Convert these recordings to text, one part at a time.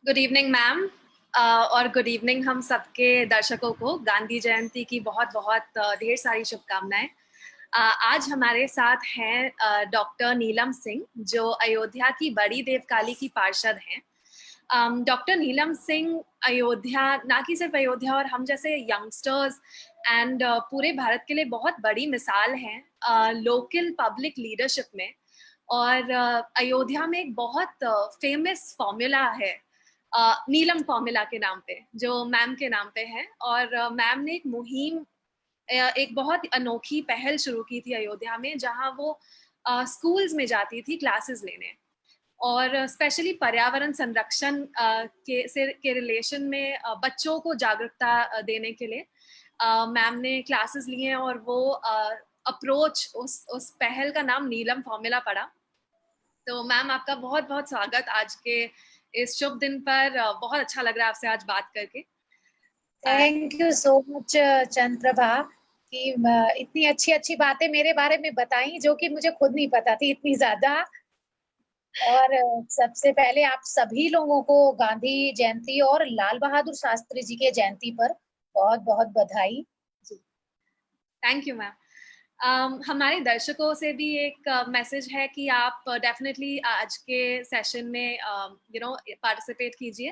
Good evening ma'am. और good evening हम सबके दर्शकों को गांधी जयंती की बहुत बहुत ढेर सारी शुभकामनाएं। आज हमारे साथ हैं डॉक्टर नीलम सिंह, जो अयोध्या की बड़ी देवकाली की पार्षद हैं। डॉक्टर नीलम सिंह अयोध्या, ना कि सिर्फ अयोध्या और हम जैसे यंगस्टर्स एंड पूरे भारत के लिए बहुत बड़ी मिसाल हैं लोकल पब्लिक लीडरशिप में। और अयोध्या में एक बहुत फेमस फॉर्मूला है, नीलम फॉर्मूला के नाम पे, जो मैम के नाम पे है। और मैम ने एक मुहिम, एक बहुत अनोखी पहल शुरू की थी अयोध्या में, जहां वो स्कूल्स में जाती थी क्लासेस लेने, और स्पेशली पर्यावरण संरक्षण के रिलेशन में बच्चों को जागरूकता देने के लिए मैम ने क्लासेस लिए हैं। और वो अप्रोच, उस पहल का नाम नीलम फॉर्मूला पड़ा। तो मैम, आपका बहुत बहुत स्वागत आज के इस शुभ दिन पर। बहुत अच्छा लग रहा है आपसे आज बात करके। Thank you so much Chandraprabha कि इतनी अच्छी अच्छी बातें मेरे बारे में बताई, जो कि मुझे खुद नहीं पता थी इतनी ज्यादा। और सबसे पहले आप सभी लोगों को गांधी जयंती और लाल बहादुर शास्त्री जी के जयंती पर बहुत बहुत बधाई। Thank you ma'am. हमारे दर्शकों से भी एक मैसेज है कि आप डेफिनेटली आज के सेशन में पार्टिसिपेट कीजिए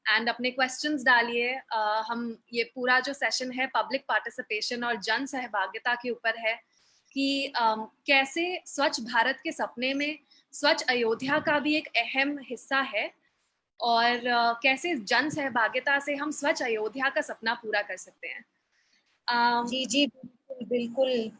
एंड अपने क्वेश्चंस डालिए। हम ये पूरा जो सेशन है पब्लिक पार्टिसिपेशन और जन सहभागिता के ऊपर है कि कैसे स्वच्छ भारत के सपने में स्वच्छ अयोध्या का भी एक अहम हिस्सा है, और कैसे जन सहभागिता से हम स्वच्छ अयोध्या का सपना पूरा कर सकते हैं। जी जी, बिल्कुल बिल्कुल।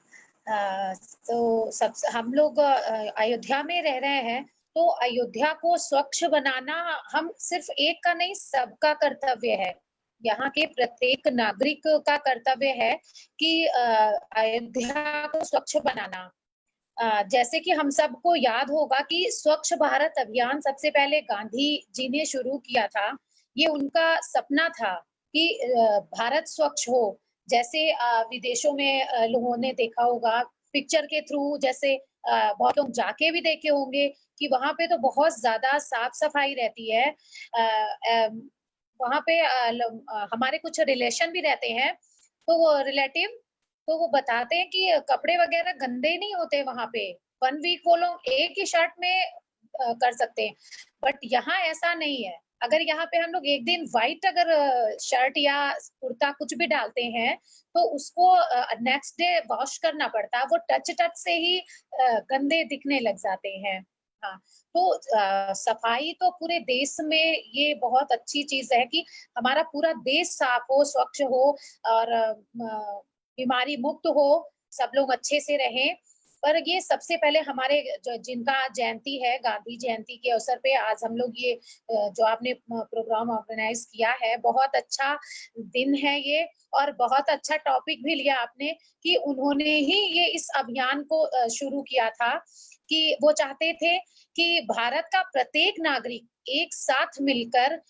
तो सब हम लोग अयोध्या में रह रहे हैं, तो अयोध्या को स्वच्छ बनाना हम सिर्फ एक का नहीं, सबका कर्तव्य है। यहाँ के प्रत्येक नागरिक का कर्तव्य है कि अयोध्या को स्वच्छ बनाना। जैसे कि हम सबको याद होगा कि स्वच्छ भारत अभियान सबसे पहले गांधी जी ने शुरू किया था। ये उनका सपना था कि भारत स्वच्छ हो। जैसे विदेशों में लोगों ने देखा होगा पिक्चर के थ्रू, जैसे बहुत लोग जाके भी देखे होंगे कि वहां पे तो बहुत ज्यादा साफ सफाई रहती है। वहां पे हमारे कुछ रिलेशन भी रहते हैं, तो वो रिलेटिव, तो वो बताते हैं कि कपड़े वगैरह गंदे नहीं होते वहां पे। 1 वीक वो लोग एक ही शर्ट में कर सकते हैं, बट यहाँ ऐसा नहीं है। अगर यहाँ पे हम लोग एक दिन व्हाइट अगर शर्ट या कुर्ता कुछ भी डालते हैं, तो उसको नेक्स्ट डे वॉश करना पड़ता है। वो टच टच से ही गंदे दिखने लग जाते हैं। हाँ, तो सफाई तो पूरे देश में ये बहुत अच्छी चीज है कि हमारा पूरा देश साफ हो, स्वच्छ हो, और बीमारी मुक्त हो, सब लोग अच्छे से रहें। पर ये सबसे पहले हमारे जिनका जयंती है, गांधी जयंती के अवसर पे आज हम लोग ये जो आपने प्रोग्राम ऑर्गेनाइज किया है, बहुत अच्छा दिन है ये। और बहुत अच्छा टॉपिक भी लिया आपने कि उन्होंने ही ये इस अभियान को शुरू किया था, कि वो चाहते थे कि भारत का प्रत्येक नागरिक एक साथ मिलकर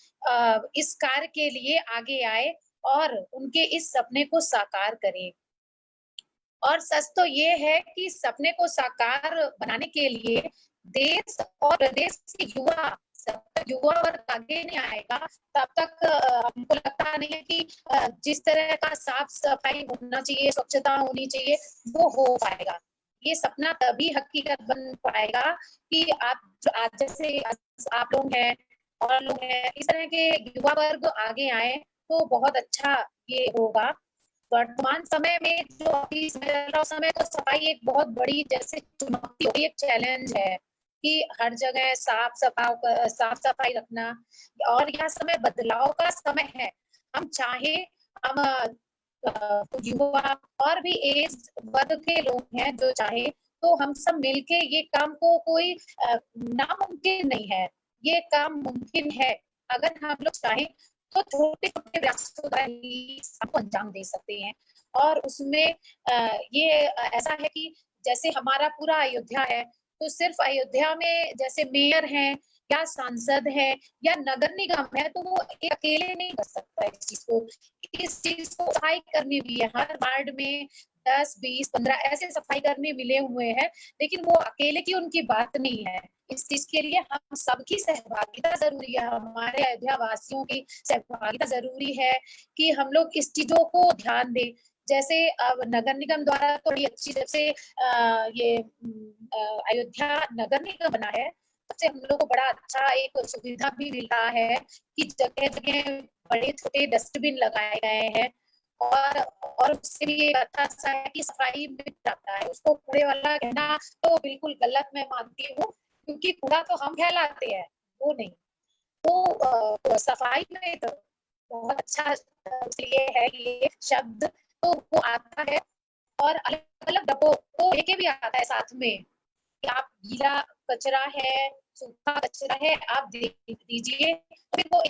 इस कार्य के लिए आगे आए और उनके इस सपने को साकार करे। और सच तो ये है कि सपने को साकार बनाने के लिए देश और प्रदेश के युवा, जब तक युवा वर्ग आगे नहीं आएगा, तब तक हमको लगता नहीं है कि जिस तरह का साफ सफाई होना चाहिए, स्वच्छता होनी चाहिए, वो हो पाएगा। ये सपना तभी हकीकत बन पाएगा कि आप आज जैसे आप लोग हैं और लोग हैं, इस तरह के युवा वर्ग आगे आए तो बहुत अच्छा ये होगा। वर्तमान समय में जो अभी समय चल रहा, समय तो सफाई एक बहुत बड़ी जैसे चुनौती हो, एक चैलेंज है कि हर जगह साफ सफाई रखना। और यह समय बदलाव का समय है। हम चाहे, हम युवा और भी एज वर्ग के लोग हैं जो चाहे, तो हम सब मिलके ये काम को, कोई नामुमकिन नहीं है, ये काम मुमकिन है। अगर हम लोग चाहें तो छोटे छोटे प्रयासों द्वारा ही सबको अंजाम दे सकते हैं। और उसमें ये ऐसा है कि जैसे हमारा पूरा अयोध्या है, तो सिर्फ अयोध्या में जैसे मेयर हैं या सांसद है या नगर निगम है, तो वो अकेले नहीं कर सकता इस चीज को। सफाई करनी भी है हर वार्ड में। 10, 20, 15 ऐसे सफाई कर्मी मिले हुए हैं, लेकिन वो अकेले की उनकी बात नहीं है। इस चीज के लिए हम सबकी सहभागिता जरूरी है, हमारे अयोध्या वासियों की सहभागिता जरूरी है कि हम लोग इस चीजों को ध्यान दें। जैसे अब नगर निगम द्वारा तो बड़ी अच्छी, जैसे ये अयोध्या नगर निगम बना है, उससे हम लोग को बड़ा अच्छा एक सुविधा भी मिल रहा है कि जगह जगह बड़े छोटे डस्टबिन लगाए गए हैं। और उससे भी एक अच्छा सा है कि सफाई मिल जाता है। उसको कूड़े वाला कहना तो बिल्कुल गलत मैं मानती हूँ, क्योंकि कूड़ा तो हम फैलाते हैं, वो नहीं। तो सफाई में तो बहुत अच्छा इसलिए है ये शब्द, तो वो आता है और अलग अलग डब्बों को लेके भी आता है साथ में कि आप गीला कचरा है, सूखा कचरा है, आप दे दीजिए। फिर वो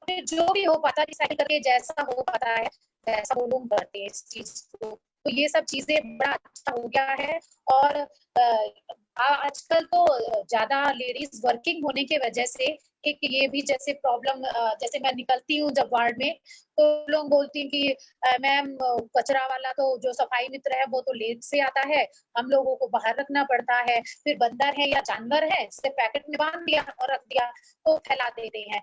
फिर जो भी हो पाता है रिसाइकिल करके, जैसा हो पाता है वैसा वो लोग करते हैं इस चीज को। तो ये सब चीजें बड़ा अच्छा हो गया है। और आजकल तो ज्यादा लेडीज वर्किंग होने की वजह से एक ये भी जैसे प्रॉब्लम, जैसे मैं निकलती हूँ जब वार्ड में, तो लोग बोलती हैं कि मैम कचरा वाला तो जो सफाई मित्र है वो तो लेट से आता है, हम लोगों को बाहर रखना पड़ता है, फिर बंदर है या जानवर है जिसे पैकेट में बांध दिया और रख दिया तो फैला देते हैं।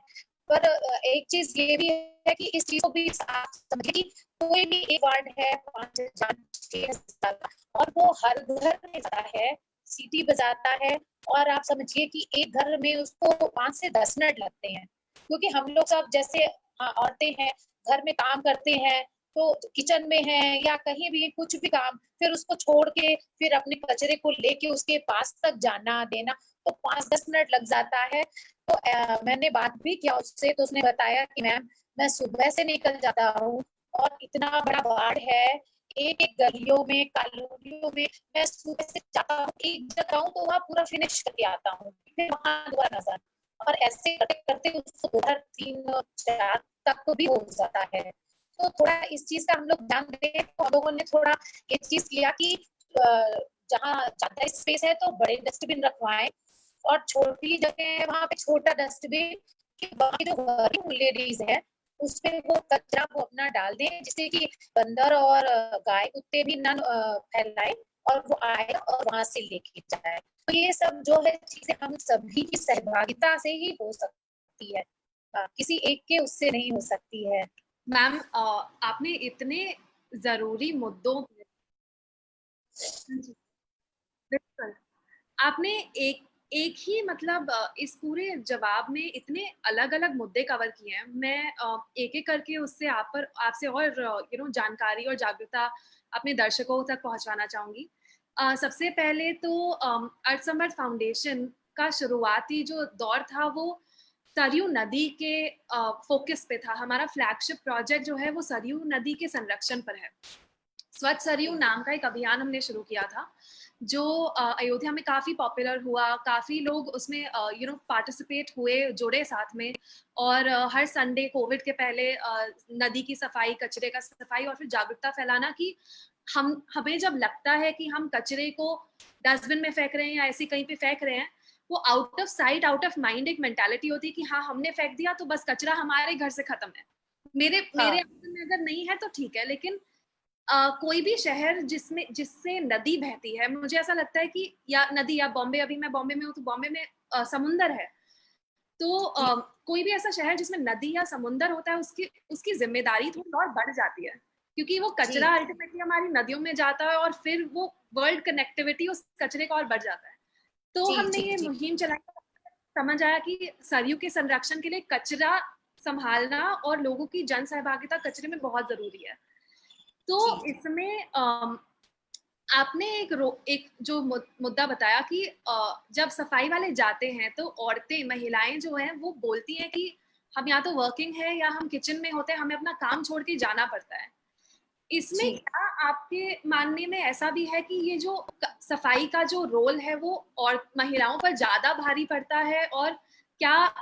पर एक चीज ये भी है कि इस चीज को भी आप समझे कि कोई भी एक वार्ड है 5,000 6,000 और वो हर घर में जाता है, सीटी बजाता है, और आप समझिए कि एक घर में उसको 5 से 10 मिनट लगते हैं, क्योंकि हम लोग सब जैसे औरतें हैं, घर में काम करते हैं, तो किचन में है या कहीं भी कुछ भी काम, फिर उसको छोड़ के फिर अपने कचरे को लेके उसके पास तक जाना देना, तो 5-10 मिनट लग जाता है। तो मैंने बात भी किया उससे, तो उसने बताया कि मैम मैं सुबह से निकल जाता हूँ और इतना बड़ा वार्ड है, एक एक गलियों में कॉलोनियों में मैं सुबह से जाता हूँ, एक जगह हूँ तो वहाँ पूरा फिनिश करके आता हूँ, फिर वहाँ दोबारा नजर, और ऐसे करते करते उसको 2-3-4 तक भी हो जाता है। तो थोड़ा इस चीज का हम लोग ध्यान दें, तो हम लोगों ने थोड़ा ये चीज किया कि जहाँ ज्यादा स्पेस है तो बड़े डस्टबिन रखवाएं, और छोटी जगह है वहां पे छोटा डस्टबिन, कि बाकी जो वर्किंग लेडीज है उसपे वो कचरा वो अपना डाल दें, जिससे कि बंदर और गाय कुत्ते भी ना फैलाए, और वो आए और वहां से लेके जाए। तो ये सब जो है चीजें हम सभी की सहभागिता से ही हो सकती है, किसी एक के उससे नहीं हो सकती है। मैम आपने इतने जरूरी मुद्दों पे, बिल्कुल, आपने एक एक ही मतलब इस पूरे जवाब में इतने अलग-अलग मुद्दे कवर किए हैं। मैं एक-एक करके उससे आप पर आपसे और जानकारी और जागरूकता अपने दर्शकों तक पहुँचाना चाहूँगी। सबसे पहले तो अर्थ समर्थ फाउंडेशन का शुरुआती जो दौर था वो सरयू नदी के फ़ोकस पे था। हमारा फ्लैगशिप प्रोजेक्ट जो है वो सरयू नदी के संरक्षण पर है। स्वच्छ सरयू नाम का एक अभियान हमने शुरू किया था, जो अयोध्या में काफ़ी पॉपुलर हुआ, काफ़ी लोग उसमें पार्टिसिपेट हुए, जुड़े साथ में, और हर संडे कोविड के पहले नदी की सफाई, कचरे का सफाई और फिर जागरूकता फैलाना कि हमें जब लगता है कि हम कचरे को डस्टबिन में फेंक रहे हैं या ऐसे कहीं पे फेंक रहे हैं, वो out of site, out of mind एक मेंटालिटी होती है कि हाँ, हमने फेंक दिया तो बस कचरा हमारे घर से खत्म है। मेरे हाँ मेरे आंगन में अगर नहीं है तो ठीक है, लेकिन कोई भी शहर जिससे नदी बहती है, मुझे ऐसा लगता है कि या नदी या बॉम्बे, अभी मैं बॉम्बे में हूँ तो बॉम्बे में समुंदर है, तो जी कोई भी ऐसा शहर जिसमें नदी या समुंदर होता है, उसकी उसकी जिम्मेदारी थोड़ी और बढ़ जाती है, क्योंकि वो जी कचरा अल्टीमेटली हमारी नदियों में जाता है और फिर वो वर्ल्ड कनेक्टिविटी उस कचरे का और बढ़ जाता है। तो जी हमने जी ये जी मुहिम चलाई, समझ आया कि सरयू के संरक्षण के लिए कचरा संभालना और लोगों की जन सहभागिता कचरे में बहुत जरूरी है। तो जी इसमें आपने एक जो मुद्दा बताया कि जब सफाई वाले जाते हैं तो औरतें, महिलाएं जो हैं वो बोलती हैं कि हम या तो वर्किंग है या हम किचन में होते हैं, हमें अपना काम छोड़ के जाना पड़ता है। इसमें जी क्या आपके मानने में ऐसा भी है कि ये जो सफाई का जो रोल है वो और महिलाओं पर ज्यादा भारी पड़ता है, और क्या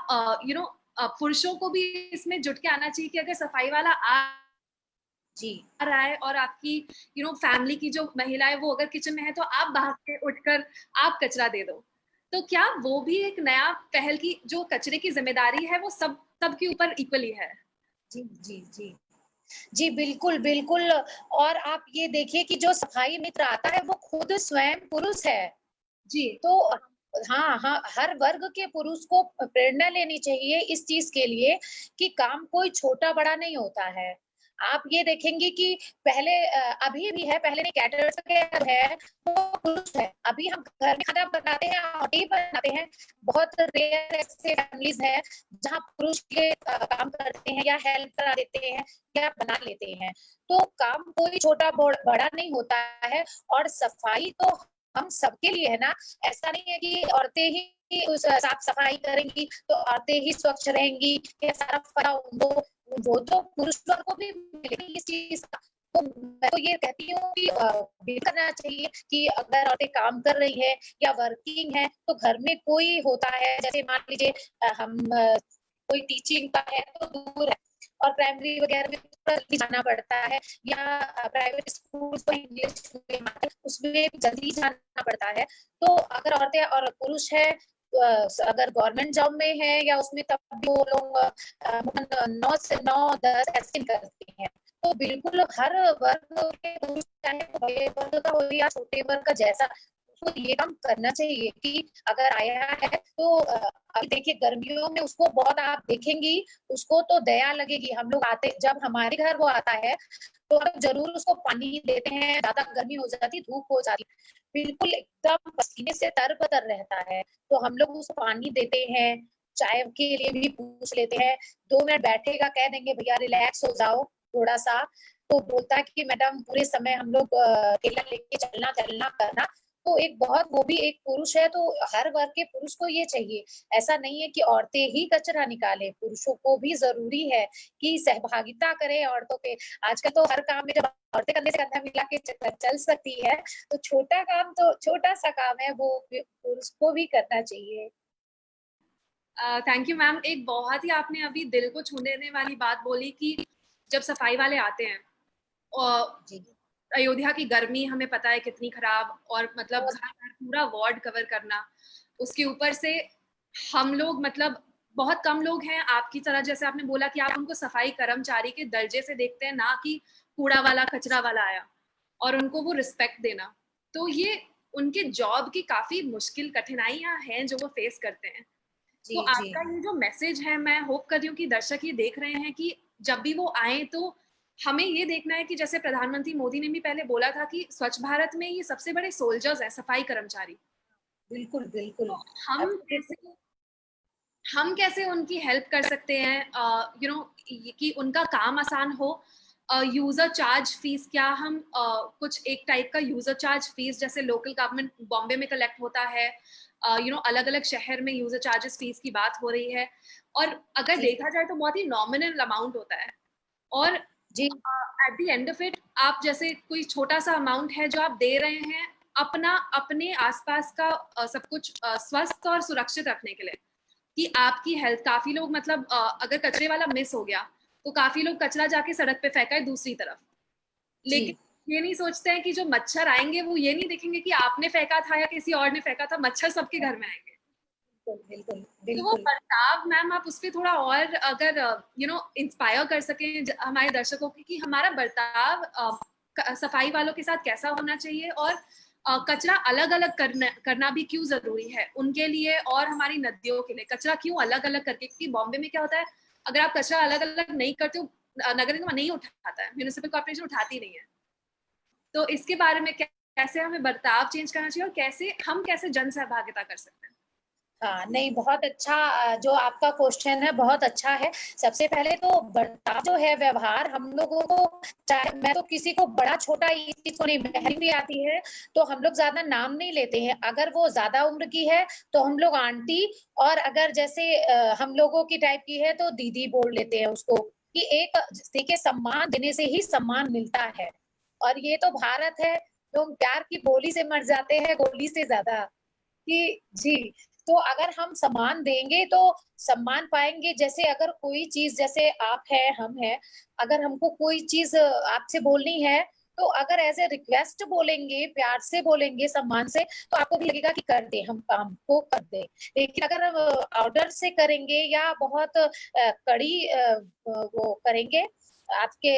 पुरुषों को भी इसमें जुट के आना चाहिए कि अगर सफाई वाला आ जी रहा है और आपकी फैमिली की जो महिला है वो अगर किचन में है तो आप बाहर से उठकर आप कचरा दे दो, तो क्या वो भी एक नया पहल की जो कचरे की जिम्मेदारी है वो सबके ऊपर इक्वली है? जी जी जी जी, बिल्कुल, बिल्कुल। और आप ये देखिए कि जो सफाई मित्र आता है वो खुद स्वयं पुरुष है। जी। तो हाँ, हाँ, हर वर्ग के पुरुष को प्रेरणा लेनी चाहिए इस चीज़ के लिए कि काम कोई छोटा-बड़ा नहीं होता है। आप ये देखेंगे कि पहले अभी भी है, पहले नहीं, कैटर्स वगैरह है, वो पुरुष है। अभी हम घर में खाना बनाते हैं, रोटी बनाते हैं, बहुत रेयर ऐसे फैमिलीज़ हैं, जहाँ पुरुष ये काम करते हैं या हेल्प करा देते हैं या बना लेते हैं। तो काम कोई छोटा बड़ा नहीं होता है। और सफाई तो हम सबके लिए है ना। ऐसा नहीं है कि औरतें ही उस साफ-सफाई करेंगी, तो औरतें ही स्वच्छ रहेंगी या सारा फना उनको, वो तो पुरुष वर्ग को भी मिलेगी इस चीज़ का। तो मैं तो ये कहती हूँ कि ये करना चाहिए कि अगर औरतें काम कर रही है या वर्किंग है, तो घर में कोई होता है, जैसे मान लीजिए हम कोई टीचिंग का है तो दूर है, और प्राइमरी वगैरह में थोड़ा जल्दी जाना पड़ता है, या प्राइवेट स्कूल तो इंग्लिश मीडियम है, उसमें भी जल्दी जाना पड़ता है। तो अगर औरतें और पुरुष है, अगर गवर्नमेंट जॉब में है या उसमें, तब भी वो लोग 9 से 9-10 ऐसे करते हैं। तो बिल्कुल हर वर्ग के पुरुष, चाहे वो बड़े वर्ग का हो या छोटे वर्ग का, जैसा उसको ये काम करना चाहिए कि अगर आया है तो अभी देखिए गर्मियों में उसको बहुत आप देखेंगी, उसको तो दया लगेगी। हम लोग आते, जब हमारे घर वो आता है तो हम जरूर उसको पानी देते हैं, ज्यादा गर्मी हो जाती, धूप हो जाती, बिल्कुल एकदम पसीने से तर-बतर रहता है, तो हम लोग उसको पानी देते हैं, चाय के लिए भी पूछ लेते हैं, 2 मिनट बैठेगा, कह देंगे भैया रिलैक्स हो जाओ थोड़ा-सा, तो बोलता है कि मैडम पूरे समय हम लोग केला लेके चलना चलना करना। तो एक बहुत, वो भी एक पुरुष है, तो हर वर्ग के पुरुष को ये चाहिए। ऐसा नहीं है कि औरतें ही कचरा निकालें, पुरुषों को भी ज़रूरी है कि सहभागिता करें औरतों के। आजकल तो हर काम में जब औरतें कंधे से कंधा मिला के चल सकती है, तो छोटा काम तो छोटा-सा काम है, वो पुरुष को भी करना चाहिए। Thank you ma'am. एक बहुत ही आपने अभी दिल को छू लेने वाली बात बोली कि जब सफाई वाले आते हैं, और जी, अयोध्या की गर्मी हमें पता है कितनी खराब, और मतलब बहुत। घर घर पूरा वार्ड कवर करना, उसके ऊपर से हम लोग मतलब बहुत कम लोग हैं आपकी तरह, जैसे आपने बोला कि आप उनको सफाई कर्मचारी के दर्जे से देखते हैं, ना कि कूड़ा वाला कचरा वाला आया, और उनको वो रिस्पेक्ट देना। तो ये उनके जॉब की काफी मुश्किल कठिनाइयां हैं जो वो फेस करते हैं। जी, तो जी। आपका ये जो मैसेज है, मैं होप कर रही हूँ कि दर्शक ये देख रहे हैं कि जब भी वो आए तो हमें ये देखना है कि जैसे प्रधानमंत्री मोदी ने भी पहले बोला था कि स्वच्छ भारत में ये सबसे बड़े सोल्जर्स हैं, सफाई कर्मचारी। बिल्कुल, बिल्कुल। तो हम अब कैसे हम कैसे उनकी हेल्प कर सकते हैं, यू नो, कि उनका काम आसान हो। यूजर चार्ज फीस क्या हम कुछ एक टाइप का यूजर चार्ज फीस, जैसे लोकल गवर्नमेंट बॉम्बे में कलेक्ट होता है, यू नो, अलग अलग शहर में यूजर चार्जेस फीस की बात हो रही है, और अगर जी, देखा जाए तो बहुत ही नॉमिनल अमाउंट होता है। और जी, at the end of it, आप जैसे कोई छोटा सा अमाउंट है जो आप दे रहे हैं अपना अपने आसपास का सब कुछ स्वस्थ और सुरक्षित रखने के लिए, कि आपकी हेल्थ, काफी लोग मतलब अगर कचरे वाला मिस हो गया तो काफी लोग कचरा जाके सड़क पे फेंका है दूसरी तरफ, लेकिन जी। ये नहीं सोचते हैं कि जो मच्छर आएंगे वो ये नहीं देखेंगे कि आपने फेंका था या किसी और ने फेंका था, मच्छर सबके घर में आएंगे। बिल्कुल, बिल्कुल, तो वो बिल्कुल। बर्ताव मैम, आप उस पर थोड़ा और अगर यू नो इंस्पायर कर सकें हमारे दर्शकों की, कि हमारा बर्ताव सफाई वालों के साथ कैसा होना चाहिए, और कचरा अलग अलग करना भी क्यों जरूरी है उनके लिए, और हमारी नदियों के लिए कचरा क्यों अलग अलग करके, क्योंकि बॉम्बे में क्या होता है, अगर आप कचरा अलग अलग नहीं करते हो, नगर निगम नहीं उठाता है, म्यूनिसिपल कॉर्पोरेशन उठाती नहीं है। तो इसके बारे में कैसे हमें बर्ताव चेंज करना चाहिए, और कैसे हम कैसे जन सहभागिता कर सकते हैं। हाँ, नहीं, बहुत अच्छा जो आपका क्वेश्चन है बहुत अच्छा है। सबसे पहले तो बर्ताव जो है, व्यवहार हम लोगों को, चाहे मैं तो किसी को बड़ा-छोटा इस चीज़ को नहीं, बहन भी आती है, तो हम लोग ज़्यादा नाम नहीं लेते हैं। अगर वो ज़्यादा उम्र की है, तो हम लोग आंटी, और अगर जैसे हम लोगों की टाइप की है, तो दीदी बोल लेते हैं उसको, कि एक देखिए सम्मान देने से ही सम्मान मिलता है। और ये तो भारत है, लोग प्यार की बोली से मर जाते हैं, गोली से ज़्यादा। कि जी, तो अगर हम सम्मान देंगे तो सम्मान पाएँगे। जैसे अगर कोई चीज़, जैसे आप हैं, हम हैं, अगर हमको कोई चीज़ आपसे बोलनी है, तो अगर एज़ अ रिक्वेस्ट बोलेंगे, प्यार से बोलेंगे, सम्मान से, तो आपको भी लगेगा कि कर दें, हम काम को कर दें। लेकिन अगर ऑर्डर से करेंगे या बहुत कड़ी वो करेंगे, आपके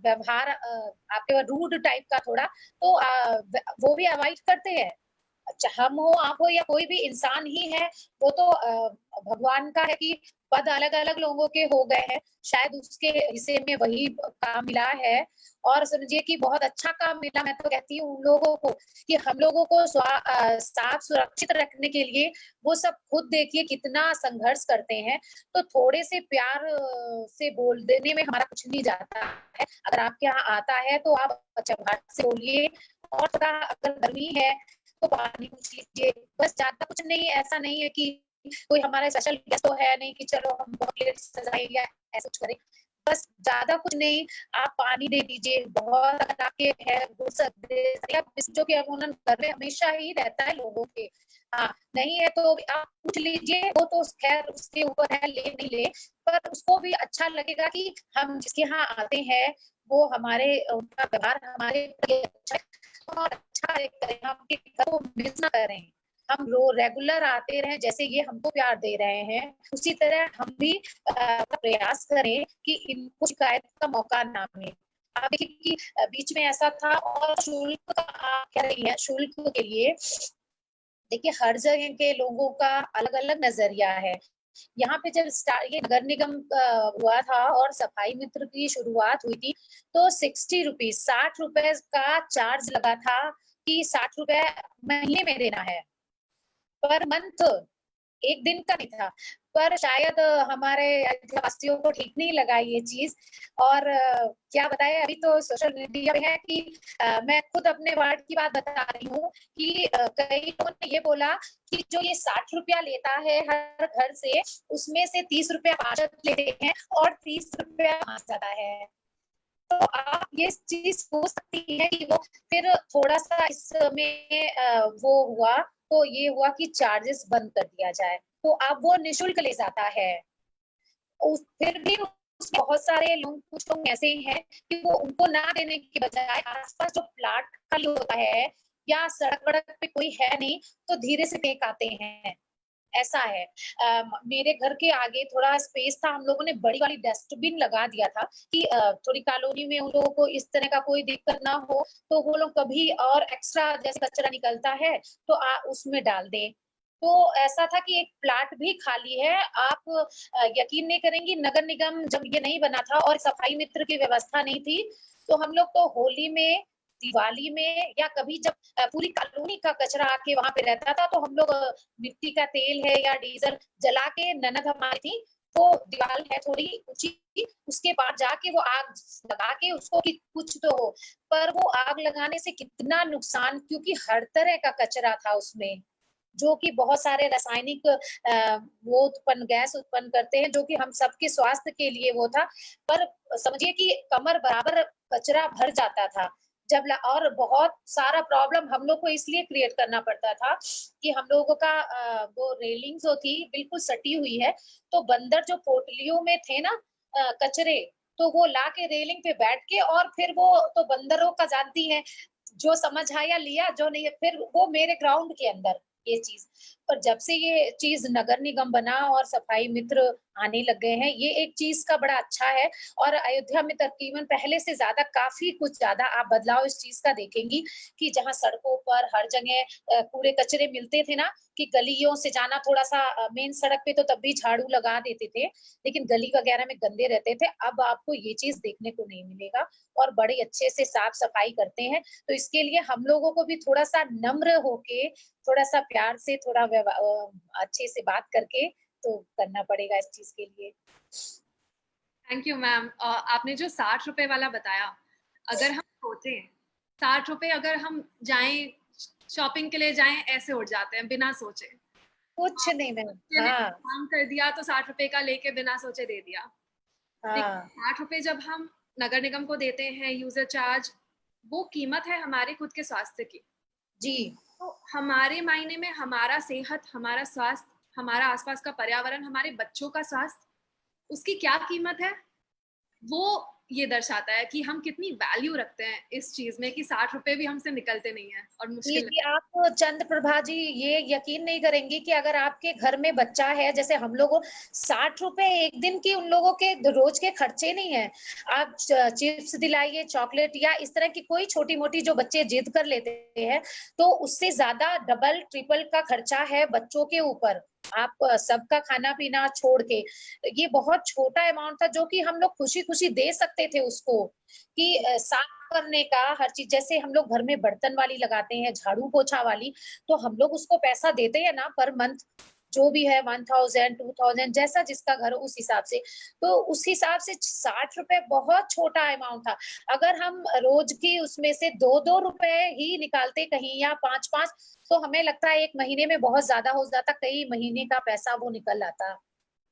व्यवहार आपके रूड टाइप का थोड़ा, तो वो भी अवॉइड करते हैं। अच्छा, हम हो, आप हो या कोई भी इंसान ही है, वो तो भगवान का है कि पद अलग-अलग लोगों के हो गए हैं, शायद उसके हिस्से में वही काम मिला है और समझिए कि बहुत अच्छा काम मिला। मैं तो कहती हूँ उन लोगों को कि हम लोगों को साफ सुरक्षित रखने के लिए वो सब खुद देखिए कितना संघर्ष करते हैं, तो थोड़े से प्यार से बोल देने में हमारा कुछ नहीं जाता है। अगर आपके यहाँ आता है तो आप अच्छा भाट से बोलिए और थोड़ा अगर गर्मी है तो पानी पूछ लीजिए, बस ज़्यादा कुछ नहीं, ऐसा नहीं है कि कोई हमारा स्पेशल गेस्ट तो है नहीं कि चलो हम बहुत प्लेट सजाएँ या ऐसा कुछ करें। बस ज़्यादा कुछ नहीं, आप पानी दे दीजिए, बहुत अगर आपके है हो सकते या जो कि अमूमन घर में हमेशा ही रहता है लोगों के। हाँ, नहीं है तो आप पूछ लीजिए, वो तो खैर उसके ऊपर है ले नहीं ले, पर उसको भी अच्छा लगेगा कि हम जिसके यहाँ आते हैं, वो हमारे उनका व्यवहार हमारे लिए अच्छा और अच्छा करें, हम उनके घर को मिस ना करें। हम रो रेगुलर आते रहें, जैसे ये हमको प्यार दे रहे हैं, उसी तरह हम भी प्रयास करें कि इनको शिकायत का मौका ना मिले। आप देखिए कि बीच में ऐसा था और शुल्क का आप कह रही हैं, शुल्क के लिए देखिए हर जगह के लोगों का अलग-अलग नज़रिया है। यहाँ पे जब ये नगर निगम हुआ था और सफाई मित्र की शुरुआत हुई थी, तो 60 रुपीज़ ₹60 का चार्ज लगा था कि ₹60 महीने में देना है, पर मंथ। 1 दिन का नहीं था, पर शायद हमारे अयोध्यावासियों को ठीक नहीं लगा ये चीज़ और क्या बताएँ अभी तो सोशल मीडिया पे है कि मैं खुद अपने वार्ड की बात बता रही हूँ कि कई लोगों ने ये बोला कि जो ये ₹60 लेता है हर घर से, उसमें से ₹30 पार्षद लेते हैं और ₹30 वहाँ जाता है। तो आप ये चीज़ सोच सकती हैं कि वो फिर थोड़ा-सा इसमें वो हुआ, तो ये हुआ कि चार्जेस बंद कर दिया जाए, तो अब वो निःशुल्क ले जाता है। उस फिर भी उसमें बहुत सारे लोग कुछ लोग ऐसे हैं कि वो उनको ना देने की बजाय आस-पास जो प्लाट खाली होता है या सड़क-वड़क पे कोई है नहीं, तो धीरे से फेंक आते हैं। ऐसा है। मेरे घर के आगे थोड़ा स्पेस था, हम लोगों ने बड़ी वाली डस्टबिन लगा दिया था कि थोड़ी कॉलोनी में उन लोगों को इस तरह का कोई दिक्कत ना हो, तो वो लोग कभी और एक्स्ट्रा जैसे कचरा निकलता है, तो उसमें डाल दें। तो ऐसा था कि एक प्लाट भी खाली है, आप यकीन नहीं करेंगी नगर निगम जब ये नहीं बना था और सफाई मित्र की व्यवस्था नहीं थी, तो हम लोग तो होली में, दिवाली में या कभी जब पूरी कॉलोनी का कचरा आके वहाँ पे रहता था, तो हम लोग मिट्टी का तेल है या डीज़ल जला के ननद हमारी थी, तो दीवार है थोड़ी ऊँची, उसके पास जाके वो आग लगा के उसको कि कुछ तो हो। पर वो आग लगाने से कितना नुकसान क्योंकि हर तरह का कचरा था उसमें, जो कि बहुत सारे रासायनिक वो उत्पन्न गैस उत्पन्न करते हैं, जो कि हम सबके स्वास्थ्य के लिए वो था। पर समझिए कि कमर बराबर कचरा भर जाता था। जब ला और बहुत सारा प्रॉब्लम हम लोग को इसलिए क्रिएट करना पड़ता था कि हम लोगों का वो रेलिंग जो थी बिल्कुल सटी हुई है, तो बंदर जो पोटलियों में थे ना कचरे, तो वो लाके रेलिंग पे बैठ के और फिर वो तो बंदरों का जानती हैं, जो समझ आया लिया, जो नहीं फिर वो मेरे ग्राउंड के अंदर ये चीज़। पर जब से ये चीज़ नगर निगम बना और सफाई मित्र आने लग गए हैं, ये एक चीज़ का बड़ा अच्छा है और अयोध्या में तकरीबन पहले से ज़्यादा काफ़ी कुछ ज़्यादा आप बदलाव इस चीज़ का देखेंगी कि जहाँ सड़कों पर हर जगह कूड़े-कचरे मिलते थे ना कि गलियों से जाना थोड़ा-सा मेन सड़क पे तो तब भी झाड़ू लगा देते थे, लेकिन गली वगैरह में गंदे रहते थे। अब आपको ये चीज़ देखने को नहीं मिलेगा और बड़े अच्छे से साफ-सफाई करते हैं। तो इसके लिए हम लोगों को भी थोड़ा-सा नम्र होके, थोड़ा-सा प्यार से थोड़ा अच्छे से बात करके तो करना पड़ेगा इस चीज़ के लिए। Thank you ma'am. आपने जो ₹60 वाला बताया, अगर हम सोचें, ₹60 अगर हम जाएँ, शॉपिंग के लिए जाएँ, ऐसे उड़ जाते हैं बिना सोचे। कुछ नहीं मैम, बच्चे ने हाँ, काम कर दिया तो ₹60 का लेके बिना सोचे दे दिया। हाँ, लेकिन ₹60 जब हम नगर निगम को देते हैं यूज़र चार्ज, वो कीमत है हमारे खुद के स्वास्थ्य की। जी, तो हमारे मायने में हमारा सेहत, हमारा स्वास्थ्य, हमारा आस-पास का पर्यावरण, हमारे बच्चों का स्वास्थ्य, उसकी क्या कीमत है? वो ये दर्शाता है कि हम कितनी वैल्यू रखते हैं इस चीज में कि 60 रुपए भी हमसे निकलते नहीं है और जी, मुश्किल जी, आप चंद प्रभा जी ये यकीन नहीं करेंगी कि अगर आपके घर में बच्चा है, जैसे हम लोगों 60 रुपए एक दिन की उन लोगों के रोज के खर्चे नहीं है। आप चिप्स दिलाइए, चॉकलेट या इस तरह की कोई छोटी-मोटी जो बच्चे जिद कर लेते हैं, तो उससे ज्यादा डबल ट्रिपल का खर्चा है बच्चों के ऊपर। आप सबका खाना-पीना छोड़ के, ये बहुत छोटा अमाउंट था जो कि हम लोग खुशी-खुशी दे सकते थे उसको, कि साफ करने का हर चीज़, जैसे हम लोग घर में बर्तन वाली लगाते हैं, झाड़ू-पोछा वाली, तो हम लोग उसको पैसा देते हैं ना पर मंथ, जो भी है 1000, 2000 जैसा जिसका घर हो उस हिसाब से। तो उस हिसाब से 60 रुपए बहुत छोटा अमाउंट था। अगर हम रोज़ की उसमें से 2-2 रुपए ही निकालते कहीं या 5-5, तो हमें लगता है 1 महीने में बहुत ज़्यादा हो जाता, कई महीने का पैसा वो निकल आता।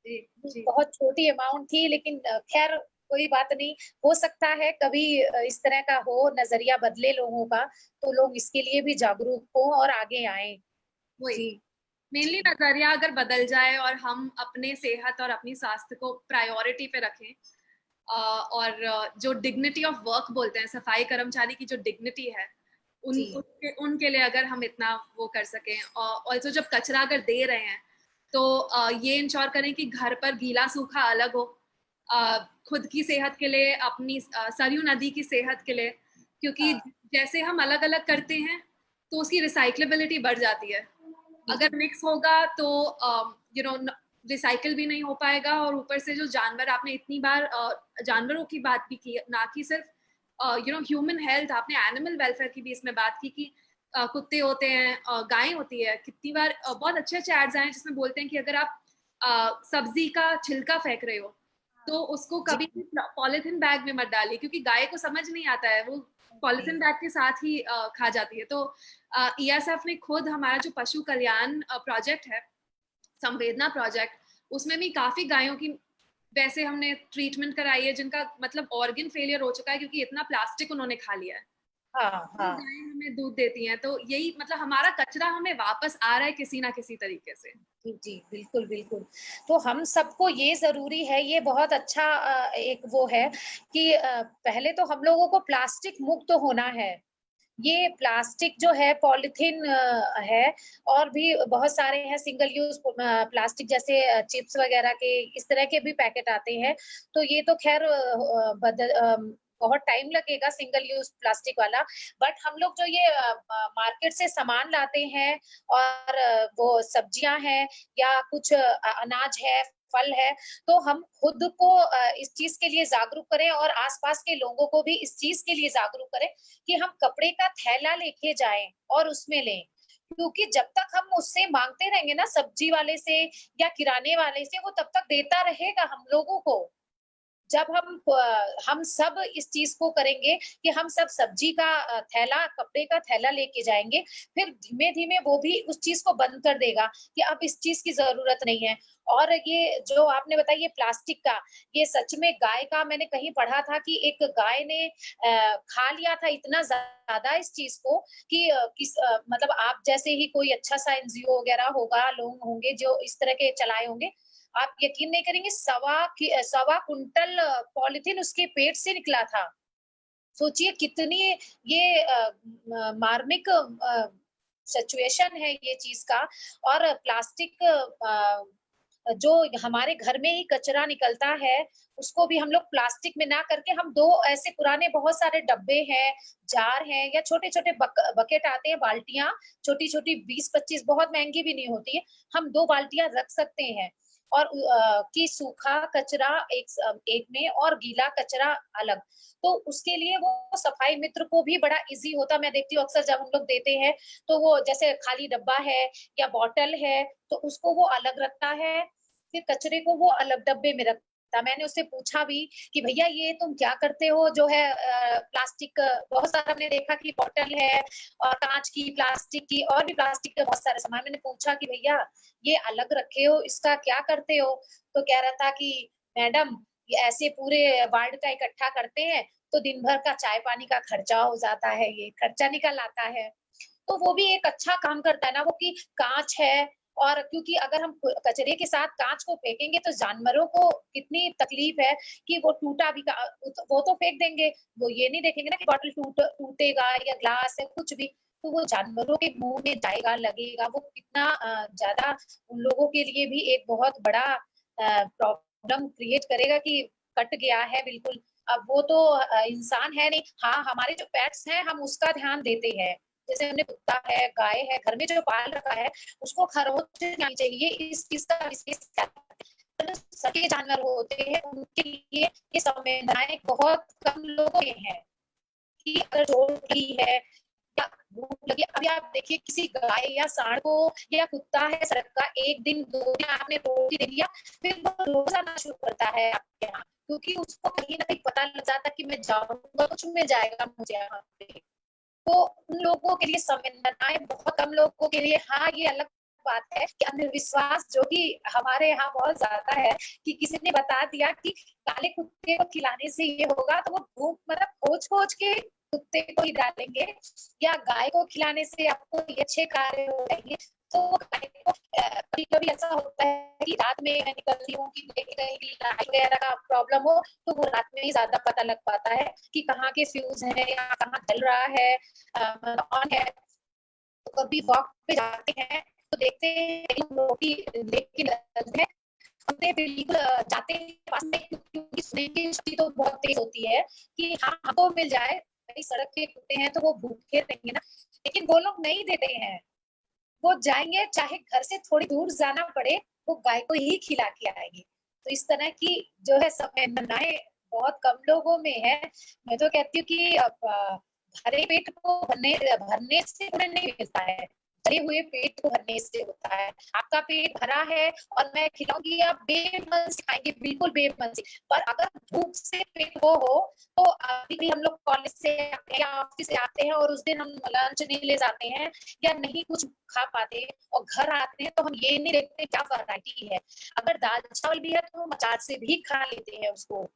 जी जी बहुत छोटी अमाउंट थी, लेकिन ख़ैर कोई बात नहीं, हो सकता है कभी इस तरह का हो, नज़रिया बदले लोगों का, तो लोग इसके लिए भी जागरूक हों और आगे आएँ। वही जी, मेनली जी। नजरिया अगर बदल जाए और हम अपने सेहत और अपनी स्वास्थ्य को प्रायोरिटी पे रखें, और जो डिग्निटी ऑफ वर्क बोलते हैं, सफाई कर्मचारी की जो डिग्निटी है, जी, उनके लिए अगर हम इतना वो कर सकें, और ऑल्सो जब कचरा अगर दे रहे हैं तो ये इंश्योर करें कि घर पर गीला सूखा अलग हो, खुद की सेहत के लिए, अपनी सरयू नदी की सेहत के लिए, क्योंकि हाँ, जैसे हम अलग अलग करते हैं तो उसकी रिसाइक्लेबिलिटी बढ़ जाती है। जी, अगर जी। मिक्स होगा तो यू नो रिसाइकिल भी नहीं हो पाएगा, और ऊपर से जो जानवर, आपने इतनी बार जानवरों की बात भी की, ना कि सिर्फ ह्यूमन हेल्थ, आपने एनिमल वेलफेयर की भी इसमें बात की कि कुत्ते होते हैं, गायें होती है, कितनी बार बहुत अच्छे अच्छे एड्स आए हैं जिसमें बोलते हैं कि अगर आप सब्जी का छिलका फेंक रहे हो तो उसको जी, कभी भी पॉलिथीन बैग में मत डालिए, क्योंकि गाय को समझ नहीं आता है, वो जी। पॉलिथीन बैग के साथ ही खा जाती है। तो ईएसएफ ने खुद, हमारा जो पशु कल्याण प्रोजेक्ट है, संवेदना प्रोजेक्ट, उसमें भी काफी गायों की वैसे हमने ट्रीटमेंट कराई है जिनका मतलब ऑर्गन फेलियर हो चुका है, क्योंकि इतना प्लास्टिक उन्होंने खा लिया है। हाँ, वो हाँ। गायें हमें दूध देती हैं, तो यही मतलब हमारा कचरा हमें वापस आ रहा है किसी ना किसी तरीके से। जी, जी, बिल्कुल, बिल्कुल। तो हम सबको ये ज़रूरी है, ये बहुत अच्छा एक वो है कि पहले तो हम लोगों को प्लास्टिक मुक्त होना है। ये प्लास्टिक जो है पॉलीथीन है, और भी बहुत सारे हैं सिंगल यूज़ प्लास्टिक, जैसे चिप्स वगैरह के इस तरह के भी पैकेट आते हैं। तो ये तो ख़ैर बहुत टाइम लगेगा सिंगल यूज़ प्लास्टिक वाला। बट हम लोग जो ये मार्केट से सामान लाते हैं, और वो सब्जियाँ हैं या कुछ अनाज है, फल है, तो हम खुद को इस चीज़ के लिए जागरूक करें और आस-पास के लोगों को भी इस चीज़ के लिए जागरूक करें कि हम कपड़े का थैला लेके जाएँ और उसमें लें। क्योंकि जब तक हम उससे माँगते रहेंगे ना सब्जी वाले से या किराने वाले से, वो तब तक देता रहेगा हम लोगों को। जब हम सब इस चीज़ को करेंगे कि हम सब सब्जी का थैला, कपड़े का थैला लेके जाएँगे, फिर धीमे-धीमे वो भी उस चीज़ को बंद कर देगा कि अब इस चीज़ की ज़रूरत नहीं है। और ये जो आपने बताया ये प्लास्टिक का, ये सच में गाय का मैंने कहीं पढ़ा था कि एक गाय ने खा लिया था इतना ज़्यादा इस चीज़ को कि मतलब आप जैसे ही कोई अच्छा-सा एनजीओ वगैरह होगा, लोग होंगे जो इस तरह के चलाए होंगे, आप यकीन नहीं करेंगे सवा कुंटल पॉलीथीन उसके पेट से निकला था। सोचिए कितनी ये मार्मिक सिचुएशन है ये चीज़ का। और प्लास्टिक जो हमारे घर में ही कचरा निकलता है, उसको भी हम लोग प्लास्टिक में ना करके हम 2 ऐसे पुराने बहुत सारे डब्बे हैं, जार हैं या छोटे-छोटे बकेट आते हैं, बाल्टियाँ, छोटी-छोटी 20-25 बहुत महँगी भी नहीं होती है। हम 2 बाल्टियाँ रख सकते हैं, और कि सूखा कचरा एक में और गीला कचरा अलग। तो उसके लिए वो सफाई मित्र को भी बड़ा ईज़ी होता, मैं देखती हूँ अक्सर जब हम लोग देते हैं, तो वो जैसे खाली डब्बा है या बॉटल है, तो उसको वो अलग रखता है, फिर कचरे को वो अलग डब्बे में रखता। मैंने उससे पूछा भी कि भैया ये तुम क्या करते हो जो है प्लास्टिक, बहुत सारा हमने देखा कि बॉटल है और काँच की, प्लास्टिक की और भी प्लास्टिक के बहुत सारे सामान। मैंने पूछा कि भैया ये अलग रखे हो, इसका क्या करते हो? तो कह रहा था कि मैडम ये ऐसे पूरे वार्ड का इकट्ठा करते हैं, तो दिन भर का चाय-पानी का खर्चा हो जाता है, ये खर्चा निकल आता है। तो वो भी एक अच्छा काम करता है ना वो, कि काँच है और क्योंकि अगर हम कचरे के साथ कांच को फेंकेंगे तो जानवरों को कितनी तकलीफ है कि वो टूटा भी वो तो फेंक देंगे, वो ये नहीं देखेंगे ना कि बॉटल टूटेगा या ग्लास है कुछ भी, तो वो जानवरों के मुंह में जाएगा, लगेगा, वो कितना ज्यादा उन लोगों के लिए भी एक बहुत बड़ा प्रॉब्लम क्रिएट करेगा कि कट गया है बिल्कुल। अब वो तो इंसान है नहीं, हाँ हमारे जो पेट्स हैं हम उसका ध्यान देते हैं, जैसे हमने कुत्ता है, गाय है, घर में जो पाल रखा है उसको खरोच नहीं चाहिए, इस चीज का विशेष सभी जानवर होते हैं उनके लिए ये संवेदनाएं बहुत कम लोगों में है कि अगर चोट लगी है या भूख लगी, अभी आप देखिए किसी गाय या सांड को या कुत्ता है सड़क का, एक दिन दो दिन आपने रोटी दे दिया, फिर वो रोज आना शुरू करता है आपके यहाँ, क्योंकि उसको कहीं ना कहीं पता लग जाता है कि मैं जाऊंगा कुछ मिल जाएगा मुझे यहाँ पे। तो उन लोगों के लिए संवेदनाएं बहुत कम लोगों के लिए, हाँ ये अलग बात है कि अंधविश्वास जो कि हमारे यहाँ बहुत ज्यादा है कि किसी ने बता दिया कि काले कुत्ते को खिलाने से ये होगा, तो वो भूख मतलब खोज खोज के कुत्ते को ही डालेंगे, या गाय को खिलाने से आपको ये अच्छे कार्य हो जाएंगे। तो गाय को कभी कभी ऐसा होता है कि रात में मैं निकलती हूँ कि कहीं लाइट वगैरह का प्रॉब्लम हो, तो वो रात में ही ज्यादा पता लग पाता है कि कहाँ के फ्यूज है या कहाँ जल रहा है, ऑन है। तो कभी वॉक पे जाते हैं तो देखते हैं रोटी लेके है, हमने बिल्कुल जाते हैं पास में, क्योंकि सुनने की शक्ति तो बहुत तेज होती है कि हाँ हमको मिल जाए, कहीं सड़क पे कुत्ते हैं तो वो भूखे रहेंगे ना, लेकिन वो लोग नहीं देते हैं, वो जाएंगे चाहे घर से थोड़ी दूर जाना पड़े, वो गाय को ही खिला के आएंगे। तो इस तरह की जो है संवेदनाएं बहुत कम लोगों में है। मैं तो कहती हूँ कि भरे पेट को भरने भरने से उन्हें नहीं मिलता है, भरे हुए पेट को भरने से होता है। आपका पेट भरा है और मैं खिलाऊंगी, आप बेमन से खाएंगे, बिल्कुल बेमन से। पर अगर भूख से पेट वो हो, तो अभी भी हम लोग कॉलेज से या ऑफिस से आते हैं और उस दिन हम लंच नहीं ले जाते हैं या नहीं कुछ खा पाते और घर आते हैं तो हम ये नहीं देखते क्या वैरायटी है, अगर दाल चावल भी है तो हम अचार से भी खा लेते हैं उसको,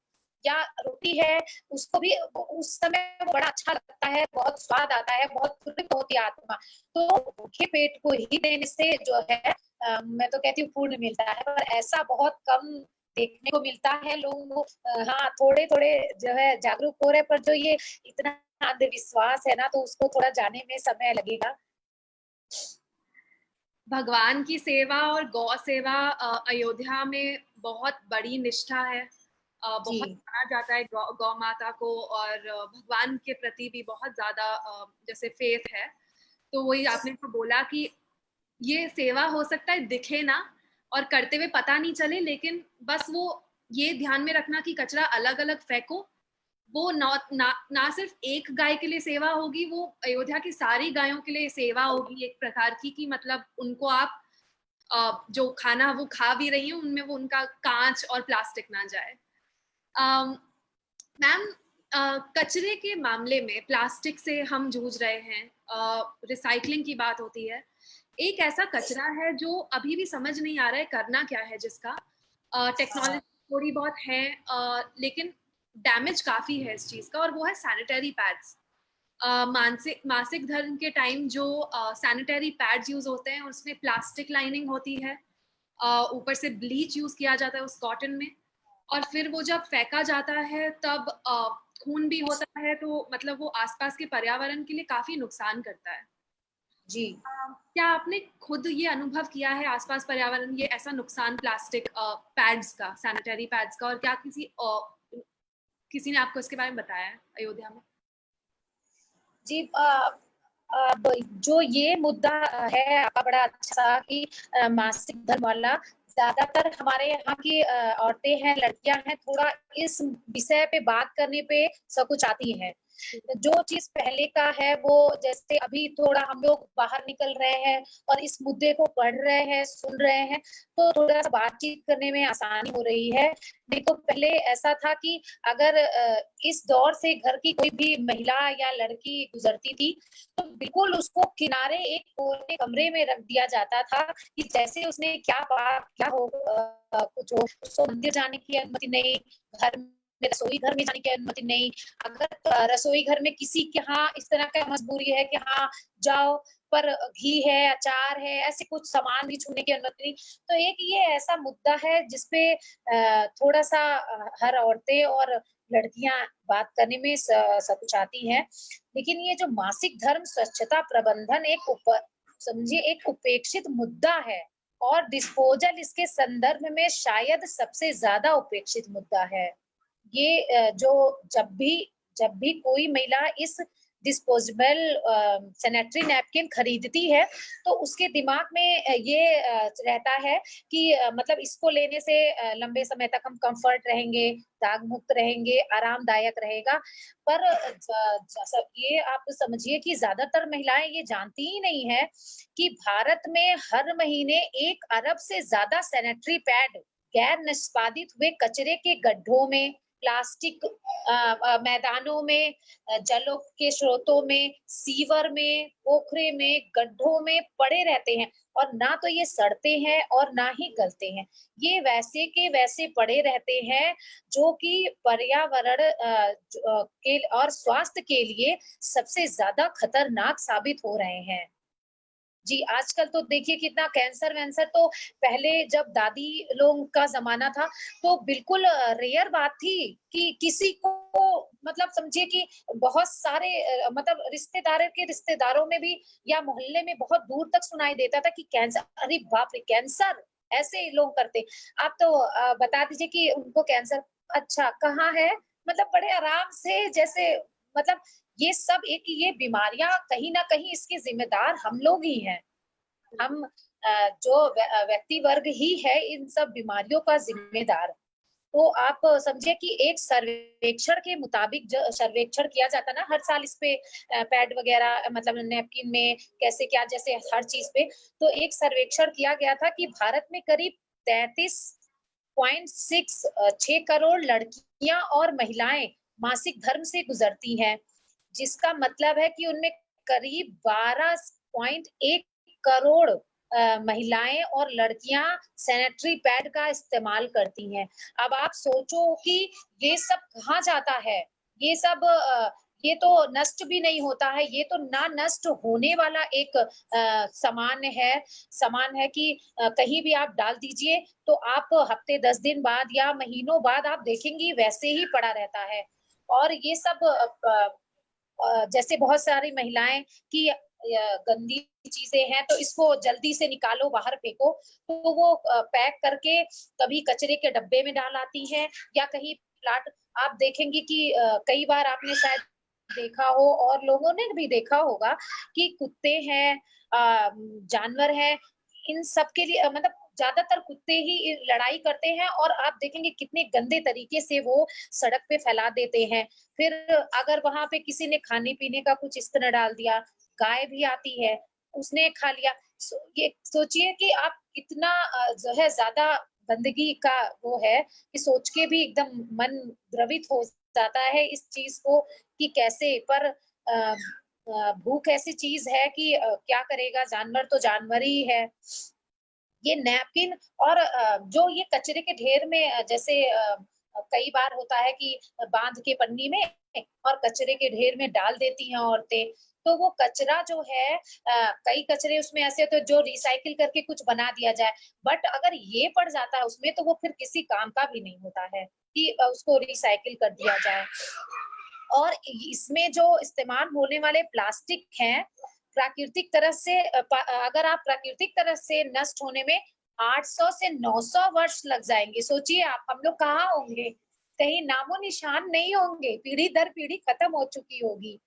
या रोटी है उसको भी उस समय वो बड़ा अच्छा लगता है, बहुत स्वाद आता है, बहुत तृप्त होती है आत्मा। तो भूखे पेट को ही देने से जो है मैं तो कहती हूँ पूर्ण मिलता है, पर ऐसा बहुत कम देखने को मिलता है। लोग हाँ थोड़े थोड़े जो है जागरूक हो रहे, पर जो ये इतना अंधविश्वास है ना, तो उसको थोड़ा जाने में समय लगेगा। भगवान की सेवा और गौ सेवा अयोध्या में बहुत बड़ी निष्ठा है। बहुत जी माना जाता है गौ माता को, और भगवान के प्रति भी बहुत ज्यादा जैसे फेथ है। तो वही आपने तो बोला कि ये सेवा हो सकता है दिखे ना और करते हुए पता नहीं चले, लेकिन बस वो ये ध्यान में रखना कि कचरा अलग अलग फेंको। वो ना सिर्फ एक गाय के लिए सेवा होगी, वो अयोध्या की सारी गायों के लिए सेवा होगी एक प्रकार की, कि मतलब उनको आप जो खाना वो खा भी रही हैं उनमें वो उनका कांच और प्लास्टिक ना जाए। मैम, कचरे के मामले में प्लास्टिक से हम जूझ रहे हैं, रिसाइकलिंग की बात होती है। एक ऐसा कचरा है जो अभी भी समझ नहीं आ रहा है करना क्या है, जिसका टेक्नोलॉजी थोड़ी बहुत है, लेकिन डैमेज काफी है इस चीज का, और वो है सैनिटरी पैड्स। मानसिक मासिक धर्म के टाइम जो सैनिटरी पैड्स यूज होते हैं उसमें प्लास्टिक लाइनिंग होती है, ऊपर से ब्लीच यूज किया जाता है उस कॉटन में, और फिर वो जब फेंका जाता है तब खून भी होता है, तो मतलब वो आसपास के पर्यावरण के लिए काफी नुकसान करता है। जी क्या आपने खुद ये अनुभव किया है आसपास पर्यावरण ये ऐसा नुकसान प्लास्टिक पैड्स का, सैनिटरी पैड्स का, और क्या किसी ने आपको इसके बारे में बताया है अयोध्या में? जी अब जो ये मुद्दा है आपका बड़ा अच्छा कि मासिक धर्म वाला, ज्यादातर हमारे यहाँ की औरतें हैं, लड़कियां हैं, थोड़ा इस विषय पे बात करने पे सकुचाती हैं। जो चीज पहले का है वो, जैसे अभी थोड़ा हम लोग बाहर निकल रहे हैं और इस मुद्दे को पढ़ रहे हैं, सुन रहे हैं, तो थोड़ा सा बातचीत करने में आसानी हो रही है। नहीं तो पहले ऐसा था कि अगर इस दौर से घर की कोई भी महिला या लड़की गुजरती थी तो बिल्कुल उसको किनारे एक कोने कमरे में रख दिया जाता था कि जैसे उसने क्या पाप क्या हो कुछ हो, उसको मंदिर जाने की अनुमति नहीं, घर में रसोई घर में जाने की अनुमति नहीं। अगर रसोई घर में किसी के यहाँ इस तरह का मजबूरी है कि हाँ जाओ, पर घी है, अचार है, ऐसे कुछ सामान भी छूने की अनुमति नहीं। तो एक ये ऐसा मुद्दा है जिसपे थोड़ा-सा हर औरतें और लड़कियाँ बात करने में सकुचाती हैं। लेकिन ये जो मासिक धर्म स्वच्छता प्रबंधन समझिए एक उपेक्षित मुद्दा है और डिस्पोजल इसके संदर्भ में शायद सबसे ज्यादा उपेक्षित मुद्दा है। ये जो जब भी कोई महिला इस डिस्पोजेबल सैनिटरी नैपकिन खरीदती है, तो उसके दिमाग में ये रहता है कि मतलब इसको लेने से लंबे समय तक हम कंफर्ट रहेंगे, दाग मुक्त रहेंगे, आरामदायक रहेगा। पर ये आप समझिए कि ज्यादातर महिलाएं ये जानती ही नहीं है कि भारत में हर महीने 1 अरब से ज्यादा सैनिटरी पैड गैर निष्पादित हुए कचरे के गड्ढों में, प्लास्टिक मैदानों में, जलों के स्रोतों में, सीवर में, पोखरे में, गड्ढों में पड़े रहते हैं और ना तो ये सड़ते हैं और ना ही गलते हैं। ये वैसे के वैसे पड़े रहते हैं जो कि पर्यावरण के और स्वास्थ्य के लिए सबसे ज्यादा खतरनाक साबित हो रहे हैं। जी, आजकल तो देखिए कितना कैंसर-वैंसर तो पहले जब दादी लोग का ज़माना था, तो बिल्कुल रेयर बात थी कि किसी को मतलब समझिए कि बहुत सारे मतलब रिश्तेदारों के रिश्तेदारों में भी या मोहल्ले में बहुत दूर तक सुनाई देता था कि कैंसर, अरे बाप रे! कैंसर, ऐसे लोग करते। आप तो बता दीजिए कि उनको कैंसर, अच्छा कहाँ है? मतलब बड़े आराम से जैसे मतलब ये सब एक ये बीमारियाँ कहीं न कहीं इसके ज़िम्मेदार हम लोग ही हैं। हम जो व्यक्ति वर्ग ही है इन सब बीमारियों का ज़िम्मेदार। तो आप समझिए कि एक सर्वेक्षण के मुताबिक ज सर्वेक्षण किया जाता है ना हर साल इस पे पैड वग़ैरह मतलब नैपकिन में कैसे क्या जैसे हर चीज़ पे, तो एक सर्वेक्षण किया गया था कि भारत में करीब 6 करोड़ लड़कियाँ और महिलाएँ मासिक धर्म से गुज़रती हैं। जिसका मतलब है कि उनमें करीब 12.1 करोड़ महिलाएं और लड़कियां सैनिटरी पैड का इस्तेमाल करती हैं। अब आप सोचो कि ये सब कहाँ जाता है? ये सब ये तो नष्ट भी नहीं होता है, ये तो ना नष्ट होने वाला एक सामान है कि कहीं भी आप डाल दीजिए, तो आप हफ्ते 10 दिन बाद या महीनों बाद आप देखेंगी वैसे ही पड़ा रहता है। और ये सब जैसे बहुत सारी महिलाएं कि गंदी चीजें हैं तो इसको जल्दी से निकालो बाहर फेंको, तो वो पैक करके कभी कचरे के डब्बे में डाल आती हैं या कहीं प्लाट। आप देखेंगे कि कई बार आपने शायद देखा हो और लोगों ने भी देखा होगा कि कुत्ते हैं, जानवर हैं, इन सब के लिए मतलब ज्यादातर कुत्ते ही लड़ाई करते हैं और आप देखेंगे कितने गंदे तरीके से वो सड़क पे फैला देते हैं। फिर अगर वहां पे किसी ने खाने पीने का कुछ इस तरह डाल दिया, गाय भी आती है, उसने खा लिया। ये सोचिए कि आप कितना जो है ज्यादा गंदगी का वो है कि सोच के भी एकदम मन द्रवित हो जाता है इस चीज को कि कैसे। पर भूख ऐसी चीज है कि क्या करेगा, जानवर तो जानवर ही है। ये नैपकिन और जो ये कचरे के ढेर में जैसे कई बार होता है कि बांध के पन्नी में और कचरे के ढेर में डाल देती हैं औरतें, तो वो कचरा जो है कई कचरे उसमें ऐसे होते हैं जो रिसाइकिल करके कुछ बना दिया जाए, बट अगर ये पड़ जाता है उसमें तो वो फिर किसी काम का भी नहीं होता है कि उसको रिसाइकिल कर दिया जाए। और इसमें जो इस्तेमाल होने वाले प्लास्टिक हैं, प्राकृतिक तरह से अगर आप प्राकृतिक तरह से नष्ट होने में 800 से 900 वर्ष लग जाएँगे। सोचिए आप, हम लोग कहाँ होंगे? कहीं नामो-निशान नहीं होंगे, पीढ़ी दर पीढ़ी खत्म हो चुकी होगी।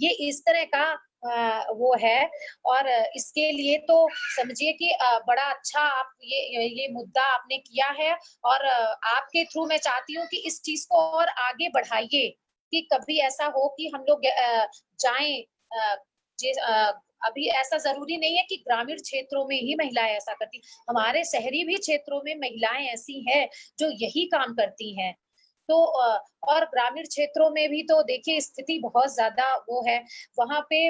ये इस तरह का वो है और इसके लिए तो समझिए कि बड़ा अच्छा आप ये मुद्दा आपने किया है और आपके थ्रू मैं चाहती हूँ कि इस चीज़ को और आगे बढ़ाइए कि कभी ऐसा हो कि हम लोग जाएँ अ, अभी ऐसा ज़रूरी नहीं है कि ग्रामीण क्षेत्रों में ही महिलाएँ ऐसा करती। हमारे शहरी भी क्षेत्रों में महिलाएँ ऐसी हैं, जो यही काम करती हैं। तो और ग्रामीण क्षेत्रों में भी तो देखिए स्थिति बहुत ज़्यादा वो है, वहाँ पे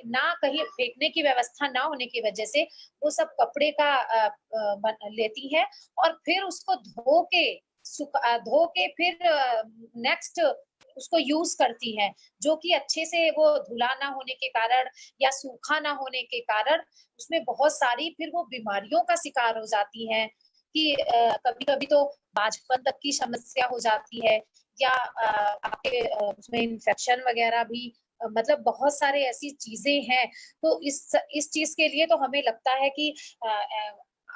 ना कहीं फेंकने की व्यवस्था ना होने की वजह से वो सब कपड़े का बन लेती हैं और फिर उसको धो के धो के फिर नेक्स्ट उसको यूज करती हैं, जो कि अच्छे से वो धुला ना होने के कारण या सूखा ना होने के कारण उसमें बहुत सारी फिर वो बीमारियों का शिकार हो जाती हैं कि कभी-कभी तो बांझपन तक की समस्या हो जाती है या आपके उसमें इन्फेक्शन वगैरह भी मतलब बहुत सारे ऐसी चीजें हैं। तो इस चीज के लिए तो हमें लगता है कि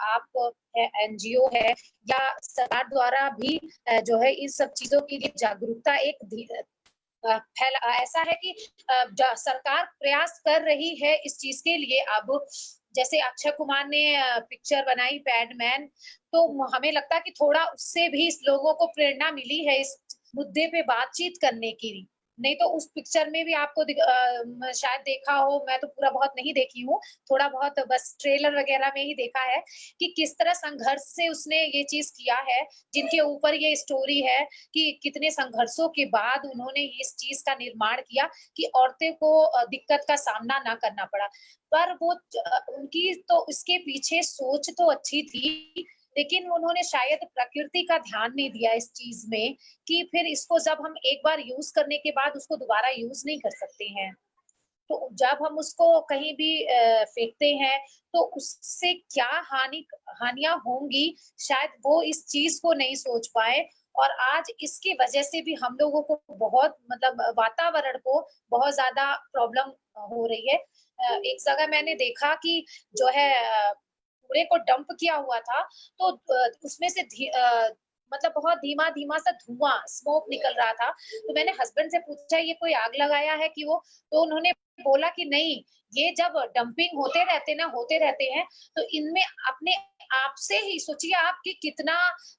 आप एनजीओ है या सरकार द्वारा भी जो है इन सब चीजों के लिए जागरूकता फैला ऐसा है कि सरकार प्रयास कर रही है इस चीज के लिए। अब जैसे अक्षय कुमार ने पिक्चर बनाई पैडमैन, तो हमें लगता है कि थोड़ा उससे भी इस लोगों को प्रेरणा मिली है इस मुद्दे पे बातचीत करने की। नहीं तो उस पिक्चर में भी आपको शायद देखा हो, मैं तो पूरा बहुत नहीं देखी हूँ, थोड़ा बहुत बस ट्रेलर वगैरह में ही देखा है कि किस तरह संघर्ष से उसने ये चीज किया है, जिनके ऊपर ये स्टोरी है कि कितने संघर्षों के बाद उन्होंने इस चीज का निर्माण किया कि औरतें को दिक्कत का सामना ना करना पड़ा। पर वो उनकी तो इसके पीछे सोच तो अच्छी थी, लेकिन उन्होंने शायद प्रकृति का ध्यान नहीं दिया इस चीज में कि फिर इसको जब हम एक बार यूज करने के बाद उसको दोबारा यूज नहीं कर सकते हैं। तो जब हम उसको कहीं भी फेंकते हैं तो उससे क्या हानियां होंगी, शायद वो इस चीज को नहीं सोच पाए। और आज इसकी वजह से भी हम लोगों को बहुत मतलब वातावरण को बहुत ज्यादा प्रॉब्लम हो रही है। एक जगह मैंने देखा कि जो है कूड़े को डंप किया हुआ था, तो उसमें से मतलब बहुत धीमा-धीमा सा धुआँ, स्मोक निकल रहा था। तो मैंने हस्बैंड से पूछा ये कोई आग लगाया है कि वो, तो उन्होंने बोला कि नहीं, ये जब डंपिंग होते रहते हैं, तो इनमें अपने आप से ही सोचिए आप कि कितना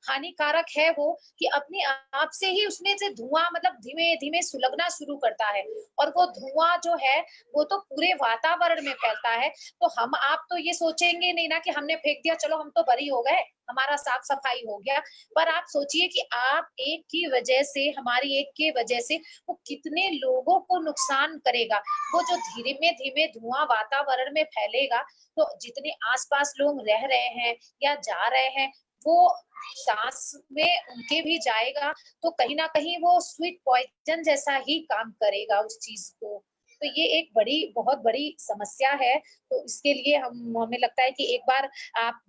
हानिकारक है वो कि अपने आप से ही उसमें से धुआँ मतलब धीमे-धीमे सुलगना शुरू करता है और वो धुआँ जो है, वो तो पूरे वातावरण में फैलता है। तो हम आप तो ये सोचेंगे नहीं ना कि हमने फेंक दिया, चलो हम तो बरी हो गए, हमारा साफ-सफाई हो गया। पर आप सोचिए कि आप एक की वजह से, हमारी एक की वजह से वो कितने लोगों को नुकसान करेगा। वो जो धीमे-धीमे धुआँ वातावरण में फैलेगा, तो जितने आस-पास लोग रह रहे हैं या जा रहे हैं, वो सांस में उनके भी जाएगा, तो कहीं न कहीं वो स्वीट पॉइज़न जैसा ही काम करेगा उस चीज़ को। तो ये एक बहुत बड़ी समस्या है। तो इसके लिए हम हमें लगता है कि एक बार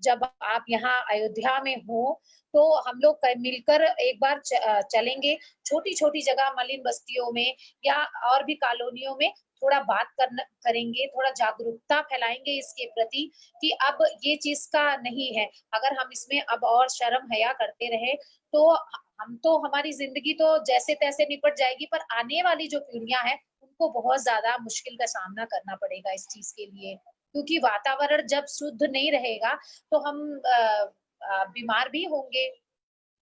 जब आप यहाँ अयोध्या में हो, तो हम लोग मिलकर एक बार चलेंगे, छोटी-छोटी जगह मलिन बस्तियों में या और भी कॉलोनियों में थोड़ा बात करेंगे, थोड़ा जागरूकता फैलाएँगे इसके प्रति कि अब ये चीज़ का नहीं है। अगर हम इसमें अब और शर्म-हया करते रहे, तो हम तो हमारी ज़िंदगी तो जैसे-तैसे निपट जाएगी, पर आने वाली जो पीढ़ियाँ हैं, उनको बहुत ज़्यादा मुश्किल का सामना करना पड़ेगा इस चीज़ के लिए। क्योंकि वातावरण जब शुद्ध नहीं रहेगा, तो हम बीमार भी होंगे।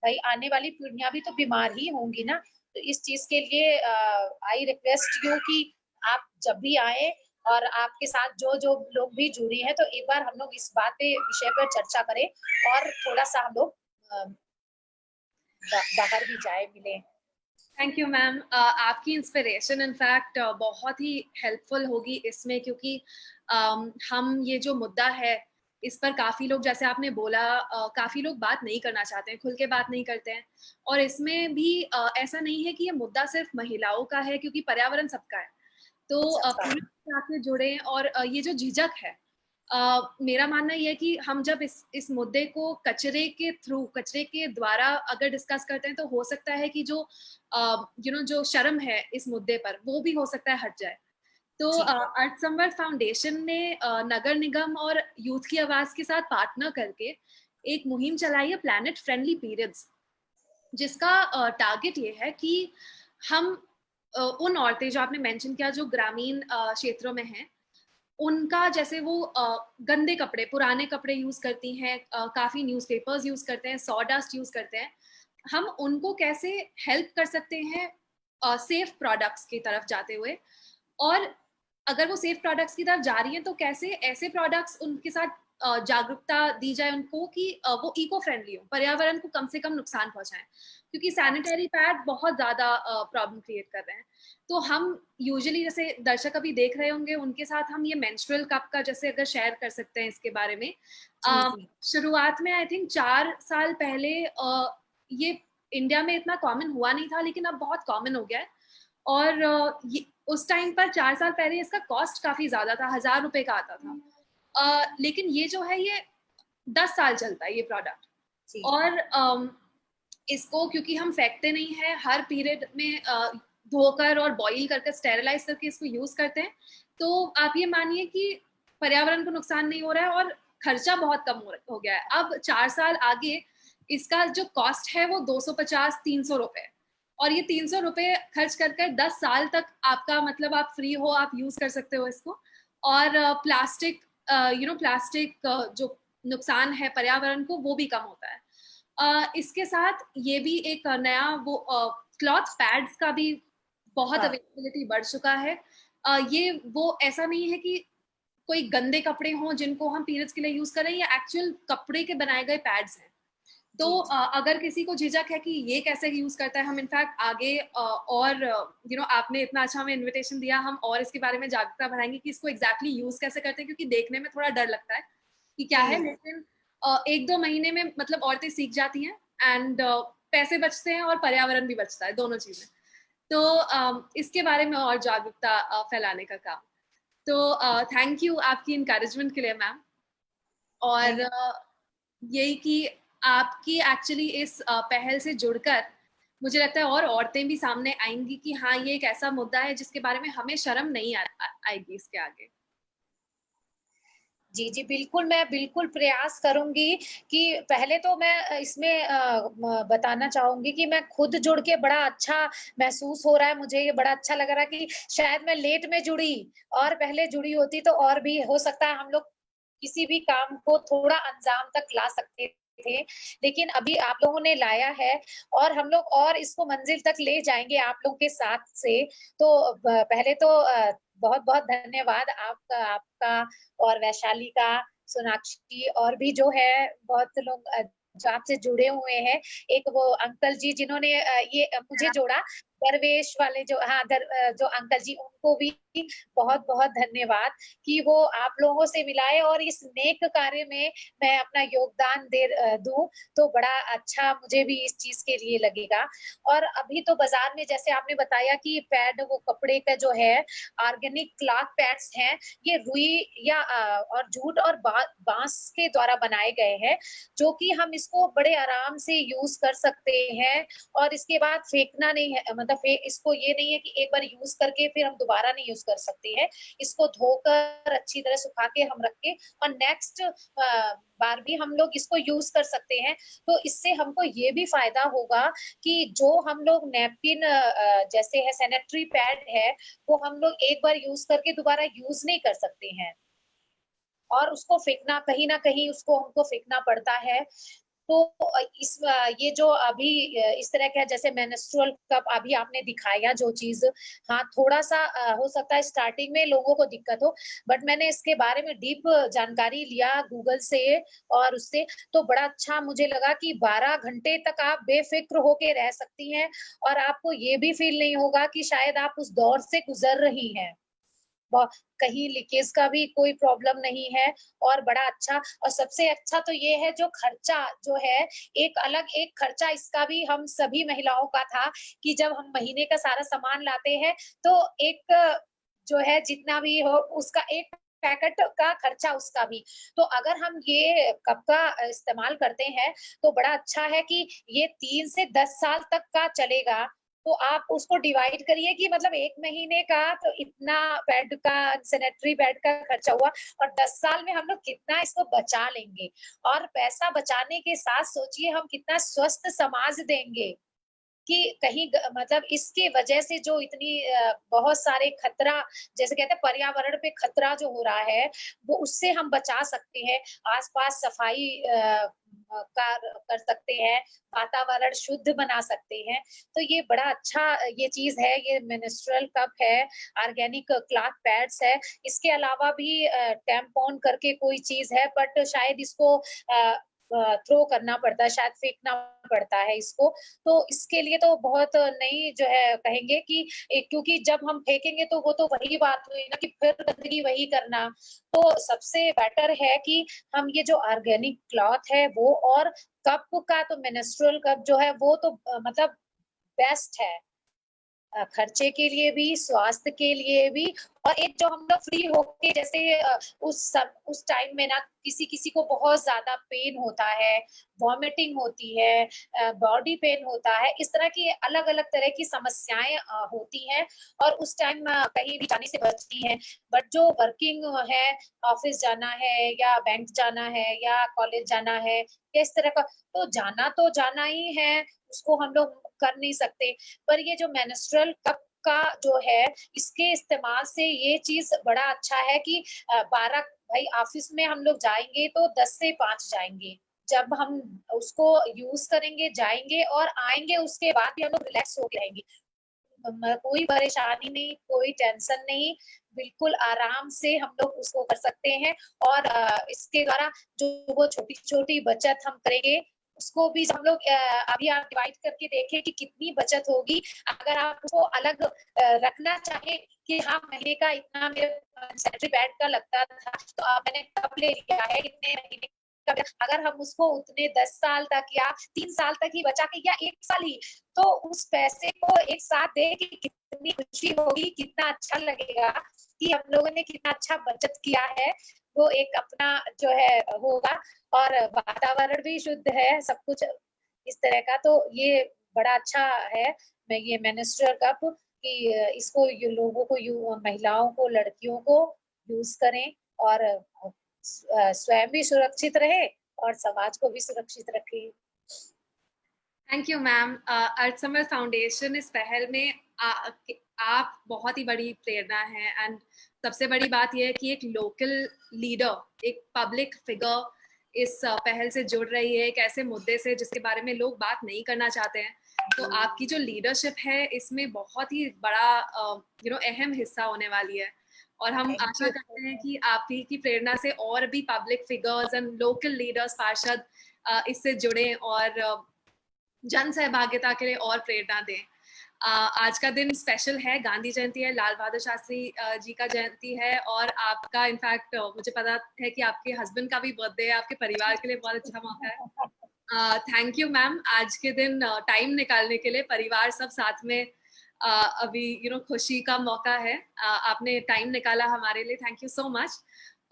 भाई आने वाली पीढ़ियाँ भी तो बीमार ही होंगी ना। तो इस चीज़ के लिए आई रिक्वेस्ट यू कि आप जब भी आएँ और आपके साथ जो-जो लोग भी जुड़े हैं, तो एक बार हम लोग इस विषय पर चर्चा करें और थोड़ा-सा हम लोग अ, बाहर भी जाएँ, मिलें। Thank you ma'am. आपकी इंस्पिरेशन इनफैक्ट बहुत ही हेल्पफुल होगी इसमें, क्योंकि हम ये जो मुद्दा है इस पर काफ़ी लोग, जैसे आपने बोला, काफ़ी लोग बात नहीं करना चाहते हैं, खुल के बात नहीं करते हैं। और इसमें भी ऐसा नहीं है कि ये मुद्दा सिर्फ महिलाओं का है, क्योंकि पर्यावरण सबका है। तो सबका पुरुष साथ में जुड़े, और ये जो झिझक है, मेरा मानना ये है कि हम जब इस मुद्दे को कचरे के द्वारा अगर डिस्कस करते हैं, तो हो सकता है कि जो जो शर्म है इस मुद्दे पर, वो भी हो सकता है हट जाए। तो जी, अर्थ संवर्ध फाउंडेशन ने नगर निगम और यूथ की आवाज के साथ पार्टनर करके एक मुहिम चलाई है, प्लैनेट फ्रेंडली पीरियड्स, जिसका टारगेट ये है कि हम उन औरतें जो आपने मेंशन किया, जो ग्रामीण क्षेत्रों में हैं, उनका, जैसे वो गंदे कपड़े, पुराने कपड़े यूज करती हैं, काफी न्यूज़पेपर्स यूज करते हैं, सॉडस्ट यूज करते हैं, हम उनको कैसे हेल्प कर सकते हैं सेफ प्रोडक्ट्स की तरफ जाते हुए। और अगर वो सेफ प्रोडक्ट्स की तरफ जा रही हैं, तो कैसे ऐसे प्रोडक्ट्स उनके साथ जागरूकता दी जाए उनको कि वो इको फ्रेंडली हो, पर्यावरण को कम से कम नुकसान पहुंचाएं, क्योंकि सैनिटरी पैड बहुत ज्यादा प्रॉब्लम क्रिएट कर रहे हैं। तो हम यूजुअली, जैसे दर्शक अभी देख रहे होंगे, उनके साथ हम ये मेंस्ट्रुअल कप का जैसे अगर शेयर कर सकते हैं इसके बारे में। जी, जी। शुरुआत में आई थिंक 4 साल पहले ये इंडिया में इतना कॉमन हुआ नहीं था, लेकिन अब बहुत कॉमन हो गया है। और ये उस टाइम पर 4 साल पहले इसका कॉस्ट काफी ज्यादा था, 1000 रुपए का आता था। लेकिन ये जो है ये 10 साल चलता है ये प्रोडक्ट। जी और इसको क्योंकि हम फेंकते नहीं है, हर पीरियड में धोकर और बॉईल करके स्टेरिलाइज करके इसको यूज करते हैं, तो आप ये मानिए कि पर्यावरण को नुकसान नहीं हो रहा है और खर्चा बहुत कम हो गया है। अब 4 साल आगे इसका जो कॉस्ट है वो 250-300 रुपए, और ये 300 रुपए खर्च कर कर 10 साल तक आपका मतलब आप फ्री हो, आप यूज कर सकते हो इसको। और प्लास्टिक प्लास्टिक जो नुकसान है पर्यावरण को वो भी कम होता है। इसके साथ ये भी एक नया वो क्लॉथ पैड्स का भी बहुत हाँ अवेलेबिलिटी बढ़ चुका है। ये वो ऐसा नहीं है कि कोई गंदे कपड़े हों जिनको हम पीरियड्स के लिए यूज कर रहे हैं, ये एक्चुअल कपड़े के बनाए गए पैड्स हैं। तो जी जी अगर किसी को झिझक है कि ये कैसे यूज करता है, हम इनफैक्ट आगे और आपने इतना अच्छा हमें इनविटेशन दिया, हम और इसके बारे में जागरूकता बढ़ाएंगे कि इसको एग्जैक्टली यूज कैसे करते हैं, क्योंकि देखने में थोड़ा डर लगता है कि क्या है, जी लेकिन 1-2 महीने में मतलब औरतें सीख जाती हैं, एंड पैसे बचते हैं और पर्यावरण भी बचता है, दोनों चीजें। तो इसके बारे में और जागरूकता फैलाने का काम। तो थैंक यू आपकी इनकरेजमेंट के लिए मैम। और थैंक यही कि आपकी एक्चुअली इस पहल से जुड़कर मुझे लगता है और औरतें भी सामने आएंगी कि हाँ ये एक ऐसा मुद्दा है जिसके बारे में हमें शर्म नहीं आएगी इसके आगे। जी, जी, बिल्कुल, मैं बिल्कुल प्रयास करूँगी कि पहले तो मैं इसमें बताना चाहूँगी कि मैं खुद जुड़ के बड़ा अच्छा महसूस हो रहा है मुझे, ये बड़ा अच्छा लग रहा है कि शायद मैं लेट में जुड़ी और पहले जुड़ी होती तो और भी हो सकता है हम लोग किसी भी काम को थोड़ा अंजाम तक ला सकते थे। लेकिन अभी आप लोगों ने लाया है और हम लोग और इसको मंज़िल तक ले जाएँगे आप लोग के साथ से। तो पहले तो बहुत-बहुत धन्यवाद आपका आपका और वैशाली का, सोनाक्षी और भी जो है बहुत लोग जो आपसे जुड़े हुए हैं। एक वो अंकल जी जिन्होंने ये मुझे जोड़ा, दरवेश वाले जो हाँ, जो अंकल जी उनको भी बहुत-बहुत धन्यवाद कि वो आप लोगों से मिलाए और इस नेक कार्य में मैं अपना योगदान दूँ, तो बड़ा अच्छा मुझे भी इस चीज़ के लिए लगेगा। और अभी तो बाज़ार में जैसे आपने बताया कि पैड वो कपड़े का जो है, ऑर्गेनिक क्लॉथ पैड्स हैं, ये रुई या और जूट और बाँस के द्वारा बनाए गए हैं, जो कि हम इसको बड़े आराम से यूज़ कर सकते हैं और इसके बाद फेंकना नहीं है मतलब इसको ये नहीं है कि एक बार यूज़ करके फिर हम दोबारा नहीं यूज़ कर सकते हैं। इसको धोकर अच्छी तरह सुखा के हम रख के और नेक्स्ट बार भी हम लोग इसको यूज़ कर सकते हैं। तो इससे हमको ये भी फ़ायदा होगा कि जो हम लोग नैपकिन जैसे है सैनिटरी पैड है, वो हम लोग एक बार यूज़ करके दोबारा यूज़ नहीं कर सकते हैं। और उसको फेंकना कहीं न कहीं उसको हमको फेंकना पड़ता है। तो ये जो अभी इस तरह का जैसे मेंस्ट्रुअल कप अभी आपने दिखाया जो चीज़ हाँ, थोड़ा-सा हो सकता है स्टार्टिंग में लोगों को दिक्कत हो, बट मैंने इसके बारे में डीप जानकारी लिया गूगल से और उससे, तो बड़ा अच्छा मुझे लगा कि 12 घंटे तक आप बेफ़िक्र होके रह सकती हैं और आपको ये भी फ़ील नहीं होगा कि शायद आप उस दौर से गुज़र रही हैं। ब कहीं लीकेज का भी कोई प्रॉब्लम नहीं है और बड़ा अच्छा और सबसे अच्छा तो ये है जो खर्चा जो है, एक खर्चा इसका भी हम सभी महिलाओं का था कि जब हम महीने का सारा सामान लाते हैं, तो एक जो है जितना भी हो उसका एक पैकेट का खर्चा उसका भी। तो अगर हम ये कप का इस्तेमाल करते हैं, तो बड़ा अच्छा है कि ये 3 से 10 साल तक का चलेगा। तो आप उसको डिवाइड करिए कि मतलब 1 महीने का तो इतना पैड का सैनिटरी पैड का खर्चा हुआ और 10 साल में हम लोग कितना इसको बचा लेंगे और पैसा बचाने के साथ सोचिए हम कितना स्वस्थ समाज देंगे। कि कहीं मतलब इसकी वजह से जो इतनी बहुत सारे खतरा जैसे कहते हैं पर्यावरण पे खतरा जो हो रहा है वो उससे हम बचा सकते हैं आसपास सफाई कर सकते हैं वातावरण शुद्ध बना सकते हैं तो ये बड़ा अच्छा ये चीज है ये मिनिस्ट्रल कप है ऑर्गेनिक क्लॉथ पैड्स है इसके अलावा भी टैम्पॉन करके कोई चीज है बट शायद इसको थ्रो करना पड़ता है, शायद फेंकना पड़ता है इसको। तो इसके लिए तो बहुत नहीं जो है कहेंगे कि क्योंकि जब हम फेंकेंगे तो वो तो वही बात हुई ना कि फिर गंदगी वही करना। तो सबसे बेटर है कि हम ये जो ऑर्गेनिक क्लॉथ है वो, और कप का तो मेंस्ट्रुअल कप जो है वो तो मतलब बेस्ट है। खर्चे के लिए भी, स्वास्थ्य के लिए भी, और एक जो हम लोग फ्री होके जैसे उस टाइम में ना किसी-किसी को बहुत ज़्यादा पेन होता है, वॉमिटिंग होती है, बॉडी पेन होता है, इस तरह की अलग-अलग तरह की समस्याएँ होती हैं और उस टाइम कहीं भी जाने से बचती हैं। बट जो वर्किंग है, ऑफिस जाना है या बैंक जाना है या कॉलेज जाना है या इस तरह का, तो जाना ही है, उसको हम लोग कर नहीं सकते। पर ये जो मेंस्ट्रुअल कप का जो है, इसके इस्तेमाल से ये चीज़ बड़ा अच्छा है कि 12 भाई ऑफ़िस में हम लोग जाएँगे तो 10 से 5 जाएँगे। जब हम उसको यूज़ करेंगे, जाएँगे और आएँगे उसके बाद भी हम लोग रिलैक्स होके आएँगे। कोई परेशानी नहीं, कोई टेंशन नहीं, बिल्कुल आराम से हम लोग उसको कर सकते हैं और इसके द्वारा जो वो छोटी-छोटी बचत हम करेंगे, उसको भी हम लोग अभी आप डिवाइड करके देखें कि कितनी बचत होगी। अगर आप उसको अलग रखना चाहें कि हाँ, महीने का इतना मेरे सैनिटरी पैड का लगता था, तो मैंने कब ले लिया है, इतने महीने का, अगर हम उसको उतने 10 साल तक या 3 साल तक ही बचा के या 1 साल ही, तो उस पैसे को एक साथ दे के कितनी खुशी होगी, कितना अच्छा लगेगा कि हम लोगों ने कितना अच्छा बचत किया है। वो एक अपना जो है होगा और वातावरण भी शुद्ध है, सब कुछ इस तरह का, तो ये बड़ा अच्छा है। मैं ये मेंस्ट्रुअल कप कि इसको ये लोगों को महिलाओं को, लड़कियों को यूज़ करें और स्वयं भी सुरक्षित रहे और समाज को भी सुरक्षित रखें। Thank you ma'am. Earth summer foundation इस पहल में आप बहुत ही बड़ी प्रेरणा है एंड सबसे बड़ी बात यह है कि एक लोकल लीडर, एक पब्लिक फिगर इस पहल से जुड़ रही है, एक ऐसे मुद्दे से जिसके बारे में लोग बात नहीं करना चाहते हैं। तो आपकी जो लीडरशिप है इसमें बहुत ही बड़ा अहम हिस्सा होने वाली है और हम आशा करते हैं कि आप ही की प्रेरणा से और भी public figures and local leaders, पार्षद इससे जुड़े और जन सहभागिता के लिए और प्रेरणा दें। आज का दिन स्पेशल है, गांधी जयंती है, लाल बहादुर शास्त्री जी का जयंती है और आपका इनफैक्ट मुझे पता है कि आपके हस्बैंड का भी बर्थडे है, आपके परिवार के लिए बहुत अच्छा मौका है। थैंक यू मैम, आज के दिन टाइम निकालने के लिए, परिवार सब साथ में अभी खुशी का मौका है। आपने टाइम निकाला हमारे लिए, थैंक यू सो मच।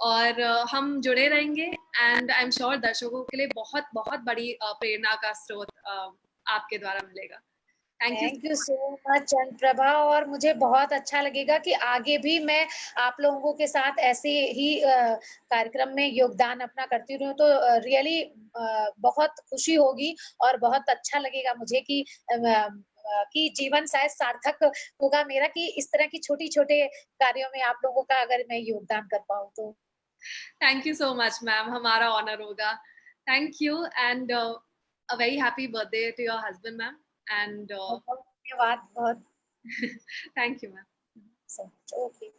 और हम जुड़े रहेंगे एंड आई एम श्योर दर्शकों के लिए बहुत बहुत बड़ी प्रेरणा का स्रोत आपके द्वारा मिलेगा। Thank you so much Chandraprabha, और मुझे बहुत अच्छा लगेगा कि आगे भी मैं आप लोगों के साथ ऐसे ही कार्यक्रम में योगदान अपना करती रहूं, तो रियली बहुत खुशी होगी और बहुत अच्छा लगेगा मुझे कि जीवन शायद सार्थक होगा मेरा कि इस तरह की छोटी-छोटे कार्यों में आप लोगों का अगर मैं योगदान कर पाऊँ तो। Thank you so much ma'am, हमारा ऑनर होगा। Thank you and a very happy birthday to your husband ma'am and बहुत धन्यवाद, बहुत थैंक यू मैम। ओके।